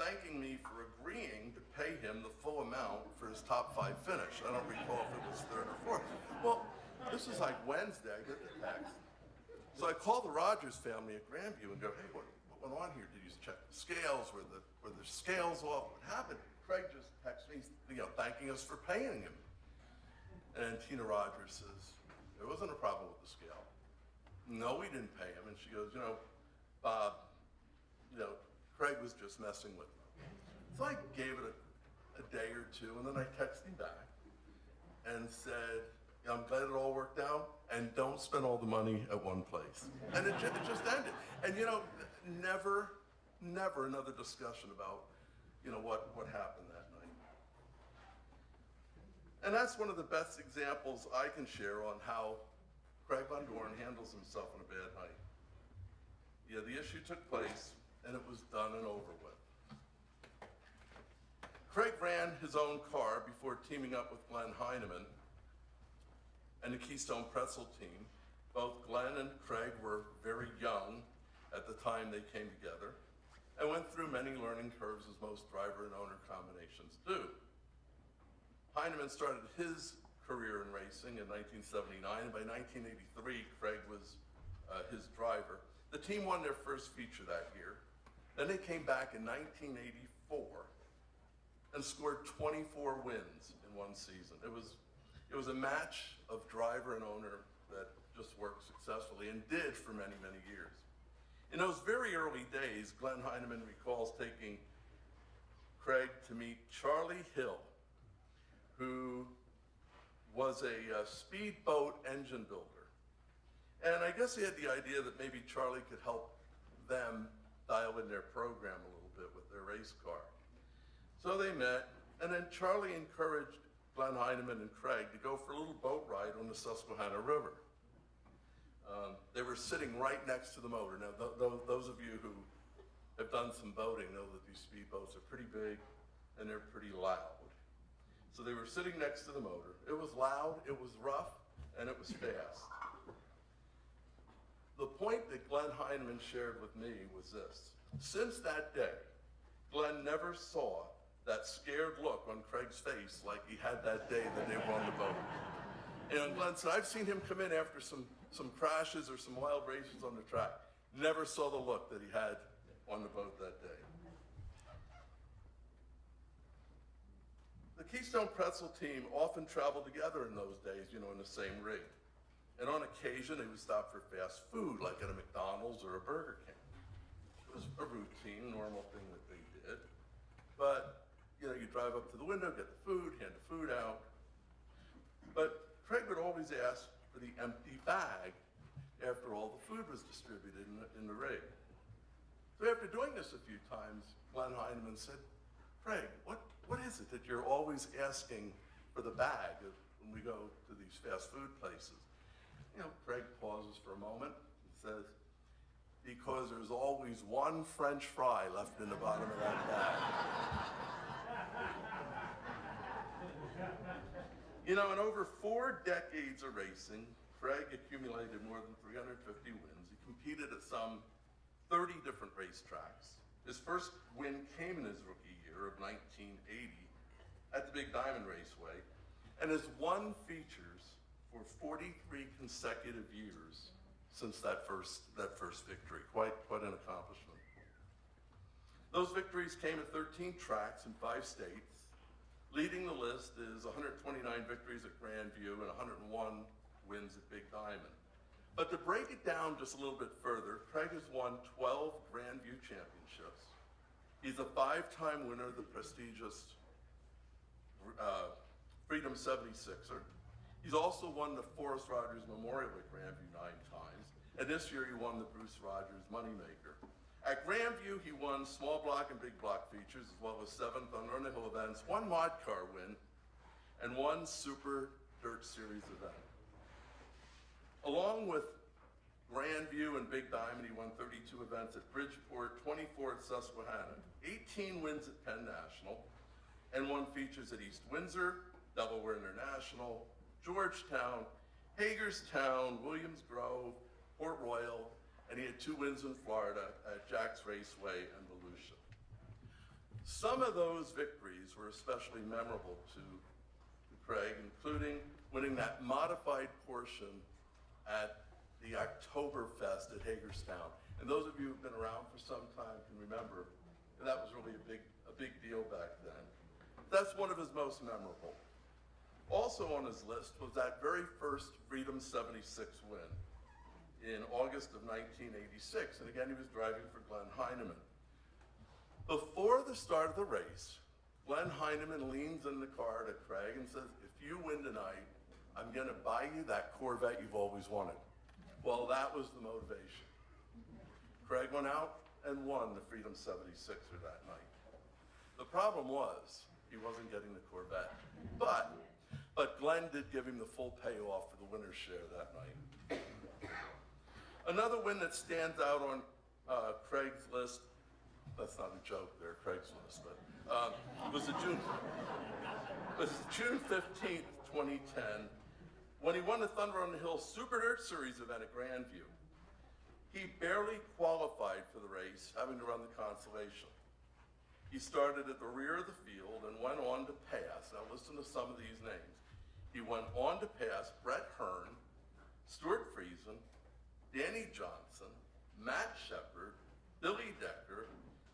thanking me for agreeing to pay him the full amount for his top 5 finish. I don't recall if it was 3rd or 4th. Well, this is like Wednesday, I get the text. So I call the Rogers family at Grandview and go, hey, what went on here? Did you check the scales? Were the scales off? What happened? Craig just texted me, thanking us for paying him. And Tina Rogers says, there wasn't a problem with the scale. No, we didn't pay him. And she goes, Bob, Craig was just messing with me. So I gave it a day or two, and then I texted him back and said, I'm glad it all worked out, and don't spend all the money at one place. And it just ended. And never another discussion about, what happened that night. And that's one of the best examples I can share on how Craig Vondoren handles himself on a bad night. Yeah, the issue took place, and it was done and over with. Craig ran his own car before teaming up with Glenn Heineman and the Keystone Pretzel team. Both Glenn and Craig were very young at the time they came together and went through many learning curves as most driver and owner combinations do. Heineman started his career in racing in 1979, and by 1983, Craig was his driver. The team won their first feature that year. Then they came back in 1984 and scored 24 wins in one season. It was a match of driver and owner that just worked successfully and did for many, many years. In those very early days, Glenn Heineman recalls taking Craig to meet Charlie Hill, who was a speedboat engine builder. And I guess he had the idea that maybe Charlie could help them dial in their program a little bit with their race car. So they met, and then Charlie encouraged Glenn Heineman and Craig to go for a little boat ride on the Susquehanna River. They were sitting right next to the motor. Now, those of you who have done some boating know that these speedboats are pretty big and they're pretty loud. So they were sitting next to the motor. It was loud, it was rough, and it was fast. The point that Glenn Heineman shared with me was this. Since that day, Glenn never saw that scared look on Craig's face like he had that day that they were on the boat. And Glenn said, I've seen him come in after some crashes or some wild races on the track. Never saw the look that he had on the boat that day. The Keystone Pretzel team often traveled together in those days, in the same rig. And on occasion, they would stop for fast food, like at a McDonald's or a Burger King. It was a routine, normal thing that they did. But, you drive up to the window, get the food, hand the food out. But Craig would always ask for the empty bag after all the food was distributed in the rig. So after doing this a few times, Glenn Heineman said, Craig, what is it that you're always asking for the bag when we go to these fast food places? Craig pauses for a moment and says, because there's always one French fry left in the bottom of that bag. In over 4 decades of racing, Craig accumulated more than 350 wins. He competed at some 30 different racetracks. His first win came in his rookie year of 1980 at the Big Diamond Raceway, and has won features for 43 consecutive years since that first victory. Quite an accomplishment. Those victories came at 13 tracks in 5 states. Leading the list is 129 victories at Grandview and 101 wins at Big Diamond. But to break it down just a little bit further, Craig has won 12 Grandview championships. He's a 5-time winner of the prestigious Freedom 76er. He's also won the Forrest Rogers Memorial at Grandview 9 times, and this year he won the Bruce Rogers Moneymaker. At Grandview, he won small block and big block features, as well as 7 Thunder on the Hill events, 1 mod car win, and 1 Super Dirt Series event. Along with Grandview and Big Diamond, he won 32 events at Bridgeport, 24 at Susquehanna, 18 wins at Penn National, and 1 features at East Windsor, Delaware International, Georgetown, Hagerstown, Williams Grove, Port Royal, and he had 2 wins in Florida at Jack's Raceway and Volusia. Some of those victories were especially memorable to Craig, including winning that modified portion at the Oktoberfest at Hagerstown. And those of you who've been around for some time can remember that was really a big deal back then. That's one of his most memorable. Also on his list was that very first Freedom 76 win in August of 1986. And again, he was driving for Glenn Heineman. Before the start of the race, Glenn Heineman leans in the car to Craig and says, if you win tonight, I'm gonna buy you that Corvette you've always wanted. Well, that was the motivation. Craig went out and won the Freedom 76er that night. The problem was, he wasn't getting the Corvette. But Glenn did give him the full payoff for the winner's share that night. Another win that stands out on Craig's list, that's not a joke there, Craig's list, but was June 15th, 2010, when he won the Thunder on the Hill Super Dirt Series event at Grandview. He barely qualified for the race, having to run the consolation. He started at the rear of the field and went on to pass. Now listen to some of these names. He went on to pass Brett Hearn, Stuart Friesen, Danny Johnson, Matt Shepard, Billy Decker,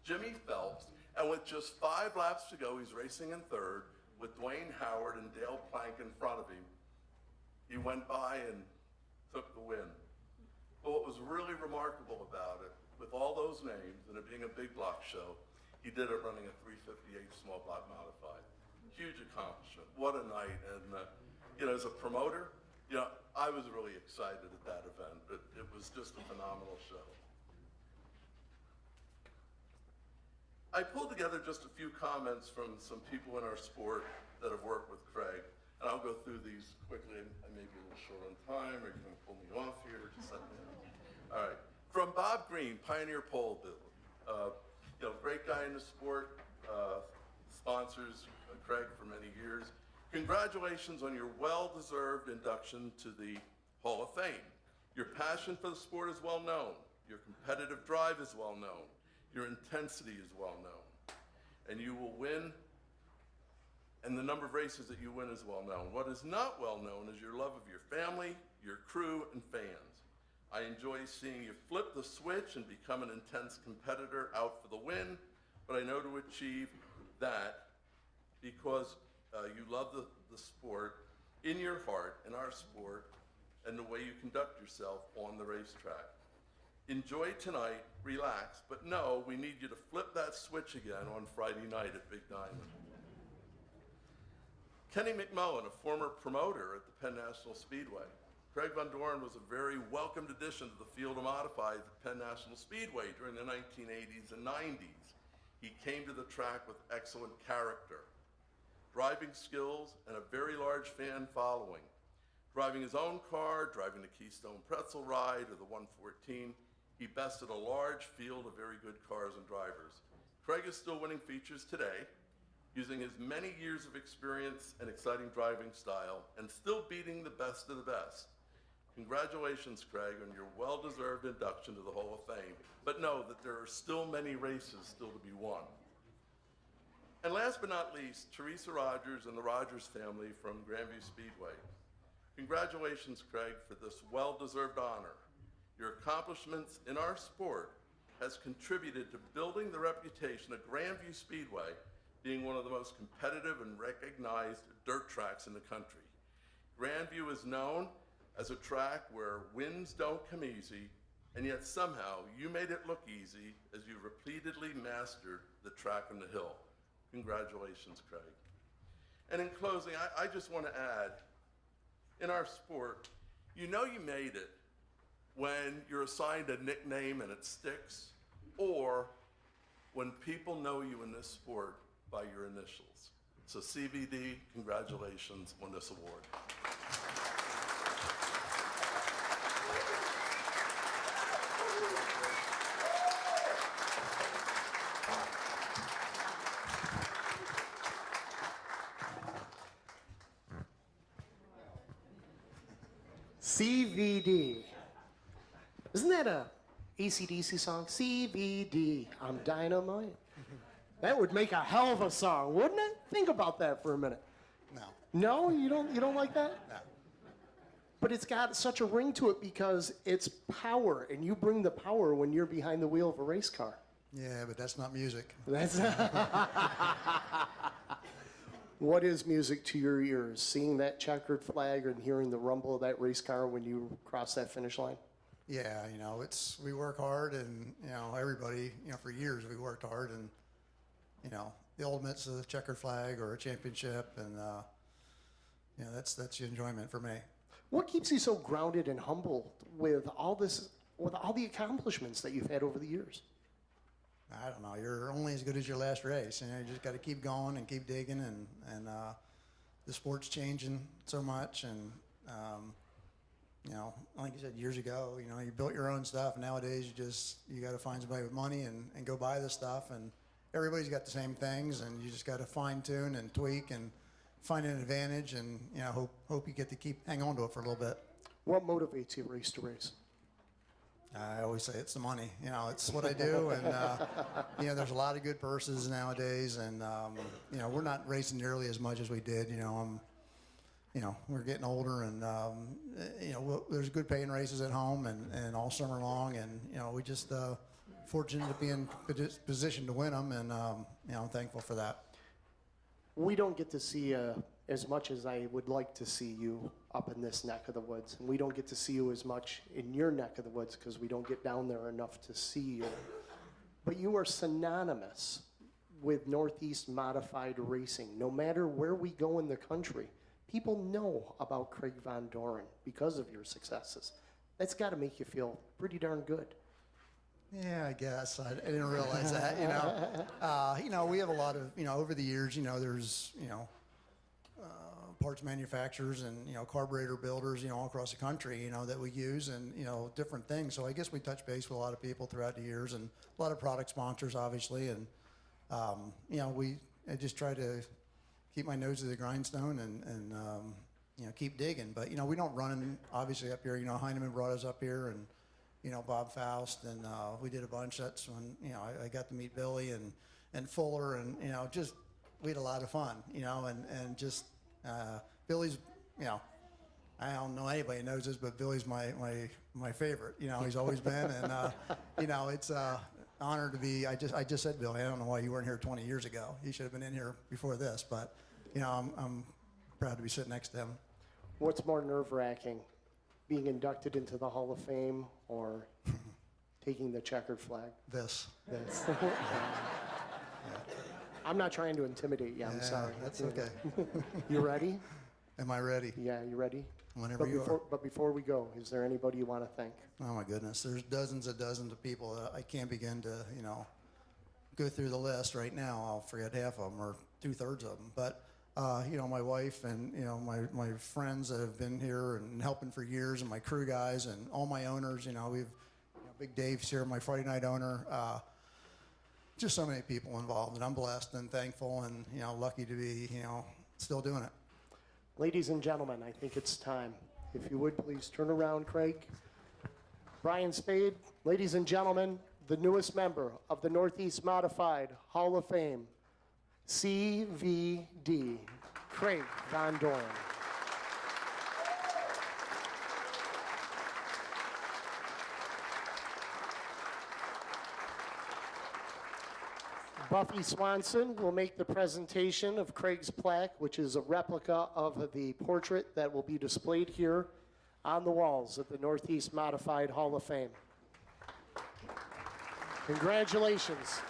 Jimmy Phelps, and with just 5 laps to go, he's racing in third with Dwayne Howard and Dale Plank in front of him. He went by and took the win. But what was really remarkable about it, with all those names and it being a big block show, he did it running a 358 small block modified. Huge accomplishment. What a night. And as a promoter, I was really excited at that event. It was just a phenomenal show. I pulled together just a few comments from some people in our sport that have worked with Craig, and I'll go through these quickly. I may be a little short on time, or you can pull me off here. Just let me know. All right. From Bob Green, Pioneer Pole Builder. Great guy in the sport, sponsors Craig for many years. Congratulations on your well-deserved induction to the Hall of Fame. Your passion for the sport is well known. Your competitive drive is well known. Your intensity is well known. And you will win, and the number of races that you win is well known. What is not well known is your love of your family, your crew, and fans. I enjoy seeing you flip the switch and become an intense competitor out for the win, but I know to achieve that because you love the sport in your heart, in our sport, and the way you conduct yourself on the racetrack. Enjoy tonight, relax, but know we need you to flip that switch again on Friday night at Big Diamond. Kenny McMullen, a former promoter at the Penn National Speedway. Craig Vondoren was a very welcomed addition to the field of modifieds at Penn National Speedway during the 1980s and 90s. He came to the track with excellent character, driving skills, and a very large fan following. Driving his own car, driving the Keystone Pretzel Ride or the 114, he bested a large field of very good cars and drivers. Craig is still winning features today, using his many years of experience and exciting driving style, and still beating the best of the best. Congratulations, Craig, on your well-deserved induction to the Hall of Fame. But know that there are still many races still to be won. And last but not least, Teresa Rogers and the Rogers family from Grandview Speedway. Congratulations, Craig, for this well-deserved honor. Your accomplishments in our sport has contributed to building the reputation of Grandview Speedway being one of the most competitive and recognized dirt tracks in the country. Grandview is known as a track where wins don't come easy, and yet somehow you made it look easy as you repeatedly mastered the track and the hill. Congratulations, Craig. And in closing, I just want to add, in our sport, you know you made it when you're assigned a nickname and it sticks, or when people know you in this sport by your initials. So CVD, congratulations on this award. CVD. Isn't that a AC/DC song? CVD, I'm dynamite. That would make a hell of a song, wouldn't it? Think about that for a minute. No. No, you don't like that? No. But it's got such a ring to it because it's power, and you bring the power when you're behind the wheel of a race car. Yeah, but that's not music. That's What is music to your ears? Seeing that checkered flag and hearing the rumble of that race car when you cross that finish line? Yeah, we work hard, and everybody, for years we worked hard, and the ultimate's a checkered flag or a championship, and that's the enjoyment for me. What keeps you so grounded and humble with all the accomplishments that you've had over the years? I don't know. You're only as good as your last race. You just got to keep going and keep digging, and the sport's changing so much, and like you said years ago, you built your own stuff, and nowadays you got to find somebody with money and go buy the stuff, and everybody's got the same things, and you just got to fine tune and tweak and find an advantage, and hope you get to hang on to it for a little bit. What motivates you race to race? I always say it's the money. It's what I do, and there's a lot of good purses nowadays, and we're not racing nearly as much as we did. We're getting older, and there's good paying races at home and all summer long, and we just fortunate to be in position to win them, and I'm thankful for that. We don't get to see as much as I would like to see you up in this neck of the woods, and we don't get to see you as much in your neck of the woods because we don't get down there enough to see you. But you are synonymous with Northeast modified racing. No matter where we go in the country, people know about Craig Vondoren because of your successes. That's got to make you feel pretty darn good. Yeah, I guess. I didn't realize that, we have a lot of, over the years, there's, parts manufacturers and, carburetor builders, all across the country, that we use, and, different things. So I guess we touch base with a lot of people throughout the years, and a lot of product sponsors, obviously. And, I just try to keep my nose to the grindstone and keep digging. But, we don't run obviously up here. Heineman brought us up here, and, Bob Faust, and we did a bunch. That's when, I got to meet Billy and Fuller, and, just we had a lot of fun, and just Billy's, I don't know anybody knows this, but Billy's my favorite. He's always been, and it's honor to be. I just said, Billy, I don't know why you weren't here 20 years ago. You should have been in here before this, but I'm proud to be sitting next to him. What's more nerve-wracking, being inducted into the Hall of Fame or taking the checkered flag? This. I'm not trying to intimidate you. I'm sorry. That's okay. You ready? Am I ready? Yeah, you ready? Whenever you are. But before we go, is there anybody you want to thank? Oh my goodness, there's dozens of people that I can't begin to, go through the list right now. I'll forget half of them or 2/3 of them. But, my wife and, my friends that have been here and helping for years, and my crew guys and all my owners, we've, Big Dave's here, my Friday night owner. Just so many people involved, and I'm blessed and thankful and, lucky to be, still doing it. Ladies and gentlemen, I think it's time. If you would please turn around, Craig. Brian Spade, ladies and gentlemen, the newest member of the Northeast Modified Hall of Fame, CVD, Craig Vondoren. Buffy Swanson will make the presentation of Craig's plaque, which is a replica of the portrait that will be displayed here on the walls at the Northeast Modified Hall of Fame. Congratulations.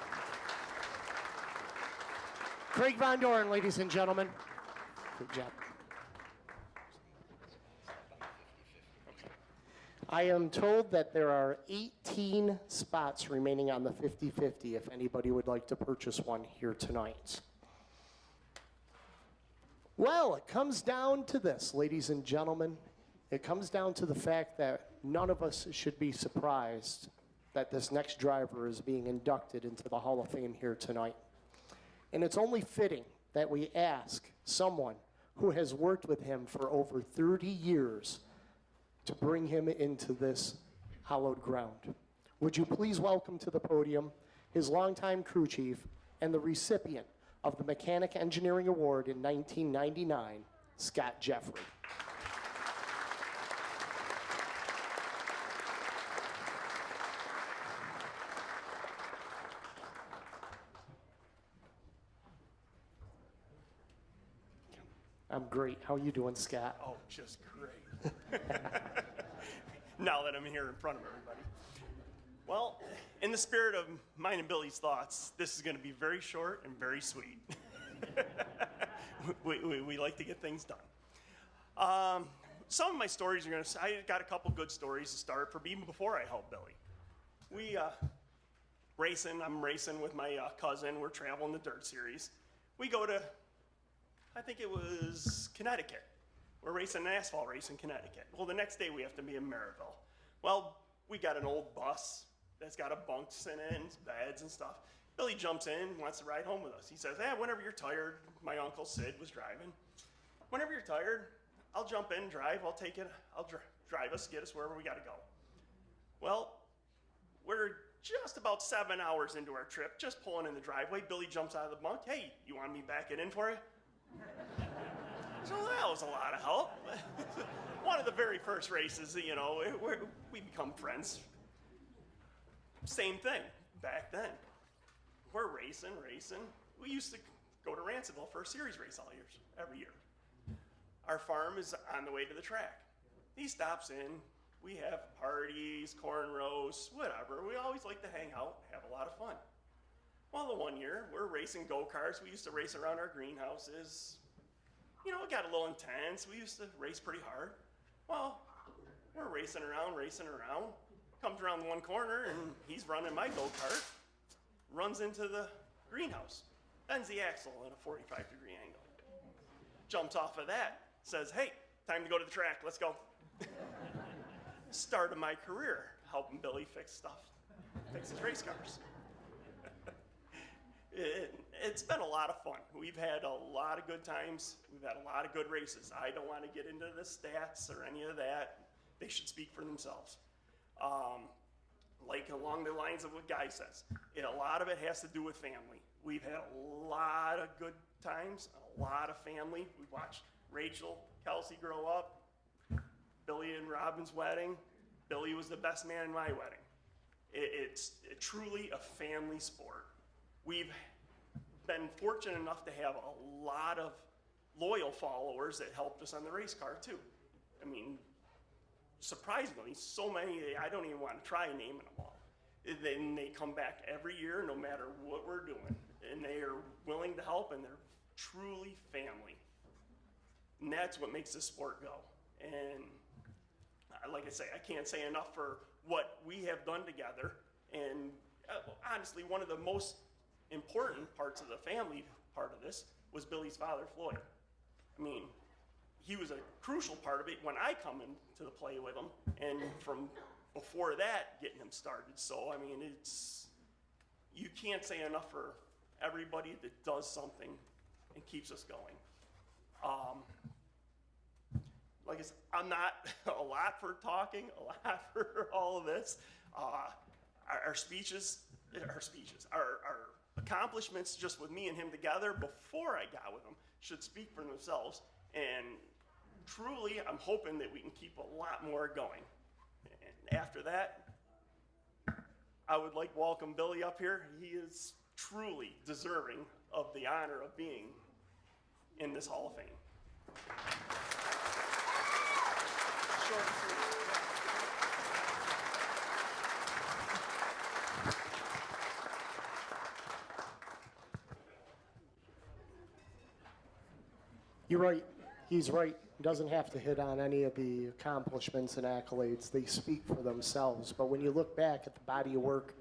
Craig Vondoren, ladies and gentlemen. Good job. I am told that there are 18 spots remaining on the 50-50 if anybody would like to purchase one here tonight. Well, it comes down to this, ladies and gentlemen. It comes down to the fact that none of us should be surprised that this next driver is being inducted into the Hall of Fame here tonight. And it's only fitting that we ask someone who has worked with him for over 30 years to bring him into this hallowed ground. Would you please welcome to the podium his longtime crew chief and the recipient of the Mechanic Engineering Award in 1999, Scott Jeffrey. I'm great. How are you doing, Scott? Oh, just great. Now that I'm here in front of everybody. Well, in the spirit of mine and Billy's thoughts, this is going to be very short and very sweet. we like to get things done. Some of my stories are going to, I got a couple good stories to start from even before I helped Billy. I'm racing with my cousin. We're traveling the dirt series. We go to, I think it was Connecticut. We're racing an asphalt race in Connecticut. Well, the next day we have to be in Maryville. Well, we got an old bus that's got a bunks in it and beds and stuff. Billy jumps in, wants to ride home with us. He says, whenever you're tired, my uncle Sid was driving. Whenever you're tired, I'll jump in, drive, I'll drive us, get us wherever we gotta go. Well, we're just about 7 hours into our trip, just pulling in the driveway. Billy jumps out of the bunk. Hey, you want me to back it in for you? So that was a lot of help. One of the very first races, we become friends. Same thing back then. We're racing. We used to go to Ransomville for a series race every year. Our farm is on the way to the track. He stops in. We have parties, corn roasts, whatever. We always like to hang out, have a lot of fun. Well, the one year, we're racing go-karts. We used to race around our greenhouses. It got a little intense. We used to race pretty hard. Well, we're racing around. Comes around one corner, and he's running my go-kart. Runs into the greenhouse. Bends the axle at a 45-degree angle. Jumps off of that. Says, hey, time to go to the track. Let's go. Start of my career, helping Billy fix his race cars. It's been a lot of fun. We've had a lot of good times. We've had a lot of good races. I don't want to get into the stats or any of that. They should speak for themselves. Like along the lines of what Guy says, a lot of it has to do with family. We've had a lot of good times, a lot of family. We watched Rachel, Kelsey grow up, Billy and Robin's wedding. Billy was the best man in my wedding. It's truly a family sport. We've been fortunate enough to have a lot of loyal followers that helped us on the race car too. I mean, surprisingly, so many, I don't even want to try naming them all. Then they come back every year, no matter what we're doing, and they are willing to help, and they're truly family. And that's what makes this sport go. And like I say, I can't say enough for what we have done together. And honestly, one of the most important parts of the family part of this was Billy's father, Floyd. I mean, he was a crucial part of it when I come into the play with him, and from before that, getting him started. So, I mean, you can't say enough for everybody that does something and keeps us going. Like I said, I'm not a lot for talking, a lot for all of this. Our accomplishments just with me and him together before I got with him should speak for themselves. And truly, I'm hoping that we can keep a lot more going. And after that, I would like to welcome Billy up here. He is truly deserving of the honor of being in this Hall of Fame. Short and sweet. You're right. He's right. He doesn't have to hit on any of the accomplishments and accolades. They speak for themselves. But when you look back at the body of work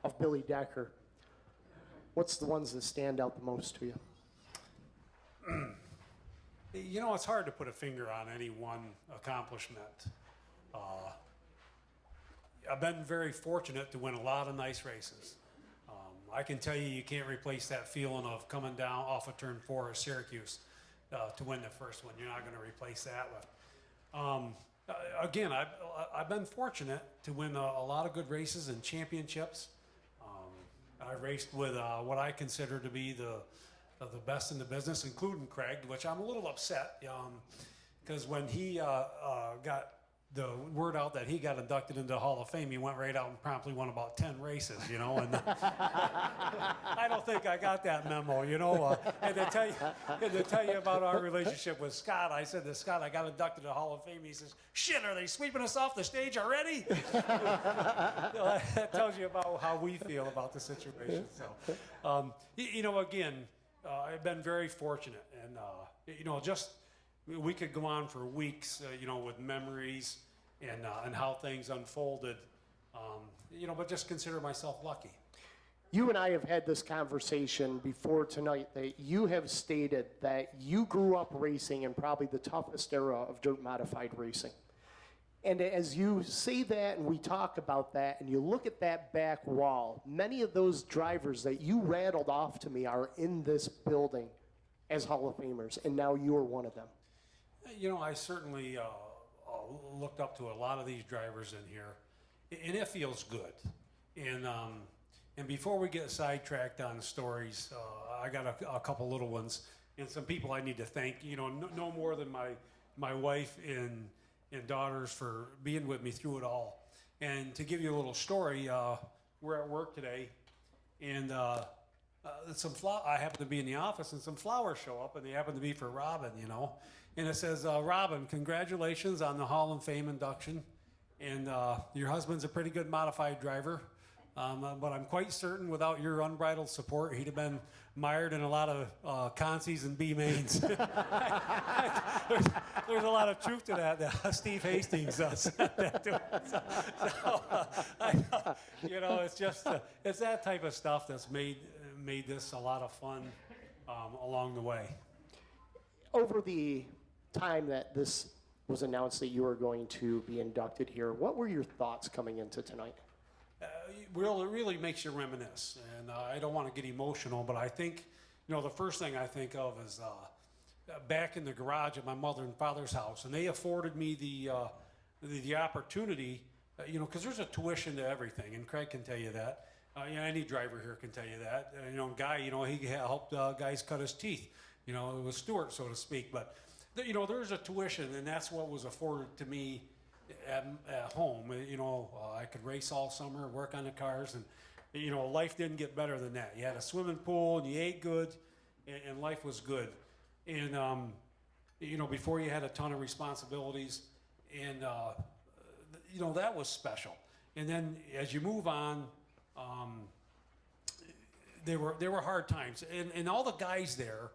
of Billy Decker, what's the ones that stand out the most to you? You know, it's hard to put a finger on any one accomplishment. I've been very fortunate to win a lot of nice races. I can tell you, you can't replace that feeling of coming down off of turn 4 at Syracuse to win the first one. You're not going to replace that with. Again, I've been fortunate to win a lot of good races and championships. I raced with what I consider to be the best in the business, including Craig, which I'm a little upset because when he got the word out that he got inducted into the Hall of Fame, he went right out and promptly won about 10 races, you know, and I don't think I got that memo, you know. And to tell you about our relationship with Scott, I said to Scott, I got inducted to the Hall of Fame. He says, shit, are they sweeping us off the stage already? That tells you about how we feel about the situation. So, you know, again, I've been very fortunate, and you know, just we could go on for weeks, you know, with memories and how things unfolded, you know, but just consider myself lucky. You and I have had this conversation before tonight that you have stated that you grew up racing in probably the toughest era of dirt modified racing. And as you say that and we talk about that and you look at that back wall, many of those drivers that you rattled off to me are in this building as Hall of Famers, and now you're one of them. You know, I certainly looked up to a lot of these drivers in here, and it feels good. And before we get sidetracked on stories, I got a couple little ones and some people I need to thank. You know, no more than my wife and daughters for being with me through it all. And to give you a little story, we're at work today, and I happen to be in the office, and some flowers show up, and they happen to be for Robin, you know. And it says, Robin, congratulations on the Hall of Fame induction. And your husband's a pretty good modified driver. But I'm quite certain without your unbridled support, he'd have been mired in a lot of consies and B mains. There's a lot of truth to that Steve Hastings said that to him. You know, it's just, it's that type of stuff that's made this a lot of fun along the way. Over the time that this was announced that you were going to be inducted here, what were your thoughts coming into tonight? really makes you reminisce. And I don't want to get emotional, but I think, the first thing I think of is back in the garage at my mother and father's house, and they afforded me the opportunity, because there's a tuition to everything, and Craig can tell you that. Any driver here can tell you that. Guy, he helped guys cut his teeth. It was Stuart, so to speak. But there's a tuition, and that's what was afforded to me at home. I could race all summer, work on the cars, and life didn't get better than that. You had a swimming pool, and you ate good, and life was good. And before you had a ton of responsibilities, and that was special. And then as you move on, there were hard times, and all the guys there.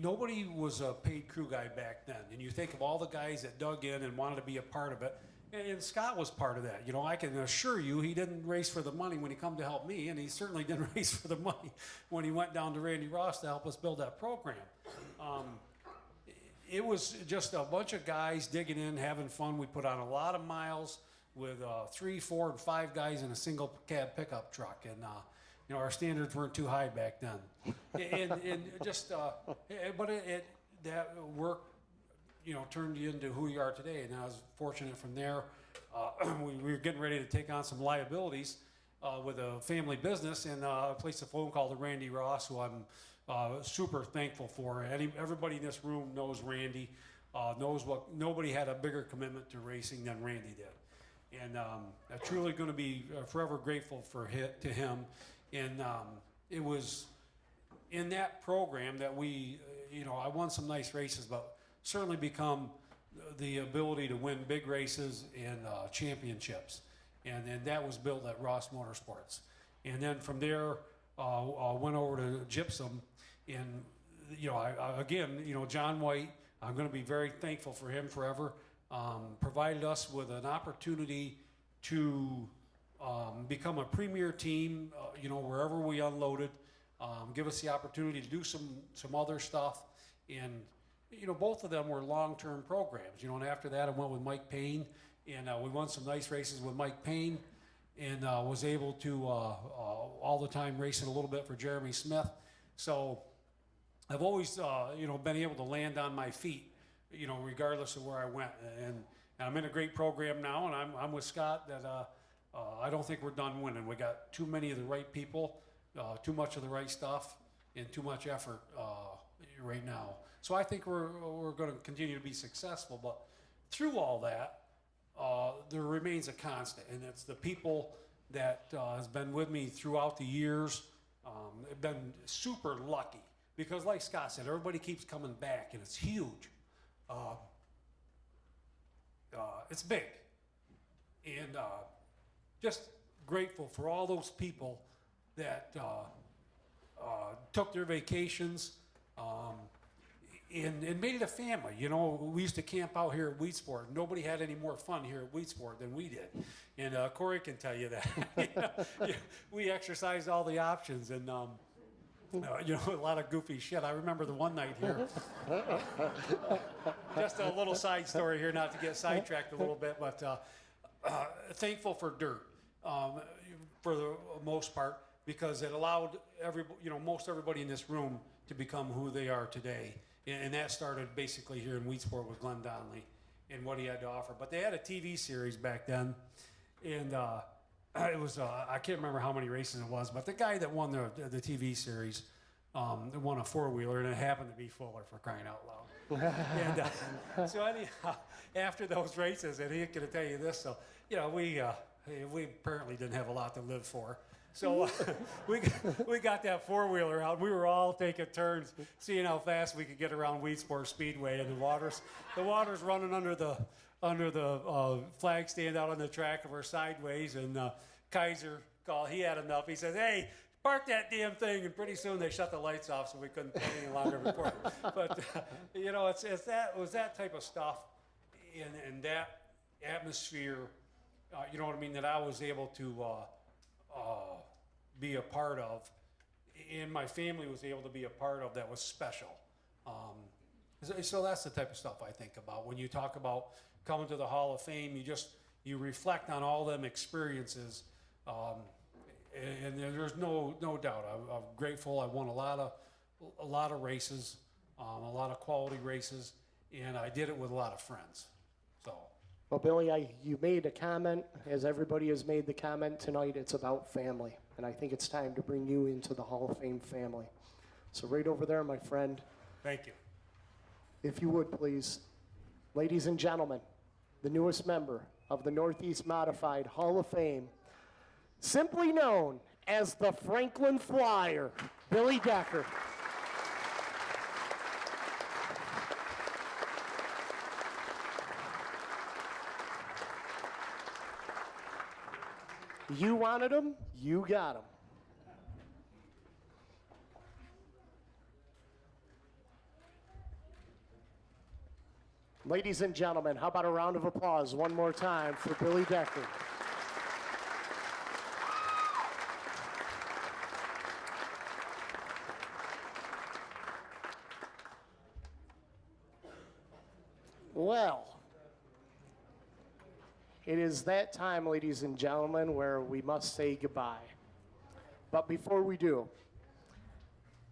Nobody was a paid crew guy back then, and you think of all the guys that dug in and wanted to be a part of it, and Scott was part of that. I can assure you he didn't race for the money when he come to help me, and he certainly didn't race for the money when he went down to Randy Ross to help us build that program. It was just a bunch of guys digging in, having fun. We put on a lot of miles with 3, 4, and 5 guys in a single cab pickup truck, and our standards weren't too high back then, and just but that work turned you into who you are today. And I was fortunate from there. We were getting ready to take on some liabilities with a family business, and I placed a phone call to Randy Ross, who I'm super thankful for. Everybody in this room knows Randy, knows nobody had a bigger commitment to racing than Randy did, and I'm truly going to be forever grateful to him. And it was in that program that we, I won some nice races, but certainly become the ability to win big races and championships. And that was built at Ross Motorsports. And then from there, I went over to Gypsum. And, John White, I'm going to be very thankful for him forever, provided us with an opportunity to become a premier team, wherever we unloaded, give us the opportunity to do some other stuff. And, both of them were long-term programs, and after that I went with Mike Payne, and we won some nice races with Mike Payne, and was able to all the time racing a little bit for Jeremy Smith. So I've always, been able to land on my feet, regardless of where I went. And I'm in a great program now, and I'm with Scott that I don't think we're done winning. We got too many of the right people, too much of the right stuff, and too much effort right now. So I think we're going to continue to be successful. But through all that, there remains a constant, and it's the people that has been with me throughout the years. Have been super lucky because, like Scott said, everybody keeps coming back, and it's huge. It's big, and just grateful for all those people that took their vacations and made it a family. We used to camp out here at Wheatsport. Nobody had any more fun here at Wheatsport than we did. And Corey can tell you that. We exercised all the options, and a lot of goofy shit. I remember the one night here. Just a little side story here, not to get sidetracked a little bit, but thankful for dirt for the most part, because it allowed most everybody in this room to become who they are today. And that started basically here in Wheatsport with Glenn Donnelly and what he had to offer. But they had a TV series back then, and it was, I can't remember how many races it was, but the guy that won the TV series won a four-wheeler, and it happened to be Fuller, for crying out loud. And so anyhow, after those races, and he can tell you this, so, we apparently didn't have a lot to live for. So we got that four-wheeler out. We were all taking turns, seeing how fast we could get around Wheatsport Speedway, and the water's running under the flag stand out on the track of our sideways. And Kaiser called. He had enough. He says, "Hey, park that damn thing!" And pretty soon they shut the lights off, so we couldn't play any longer before. But it was that type of stuff, and that atmosphere. You know what I mean? That I was able to. Be a part of, and my family was able to be a part of, that was special. So that's the type of stuff I think about when you talk about coming to the Hall of Fame. You reflect on all them experiences And there's no doubt. I'm grateful. I won a lot of races, a lot of quality races, and I did it with a lot of friends. So. Well, Billy, you made a comment, as everybody has made the comment tonight, it's about family. And I think it's time to bring you into the Hall of Fame family. So right over there, my friend. Thank you. If you would, please. Ladies and gentlemen, the newest member of the Northeast Modified Hall of Fame, simply known as the Franklin Flyer, Billy Decker. You wanted him, you got him. Ladies and gentlemen, how about a round of applause one more time for Billy Decker? Well, it is that time, ladies and gentlemen, where we must say goodbye. But before we do,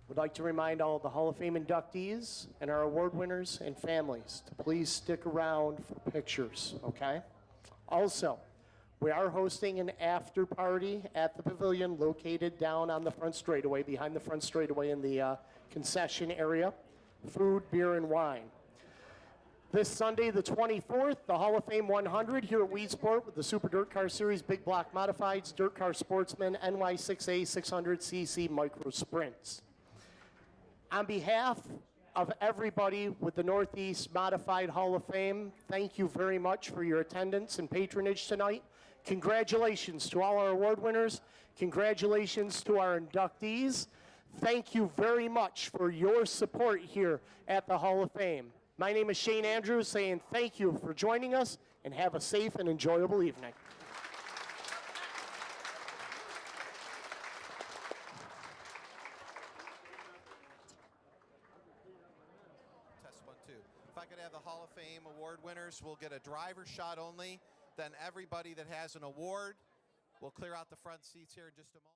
we'd like to remind all of the Hall of Fame inductees and our award winners and families to please stick around for pictures, okay? Also, we are hosting an after party at the pavilion located down on the front straightaway, behind the front straightaway in the concession area. Food, beer, and wine. This Sunday, the 24th, the Hall of Fame 100 here at Weedsport with the Super Dirt Car Series Big Block Modifieds, Dirt Car Sportsman, NY6A 600cc Micro Sprints. On behalf of everybody with the Northeast Modified Hall of Fame, thank you very much for your attendance and patronage tonight. Congratulations to all our award winners. Congratulations to our inductees. Thank you very much for your support here at the Hall of Fame. My name is Shane Andrews, saying thank you for joining us, and have a safe and enjoyable evening. Test 1, 2. If I could have the Hall of Fame award winners, we'll get a driver's shot only. Then everybody that has an award will clear out the front seats here in just a moment.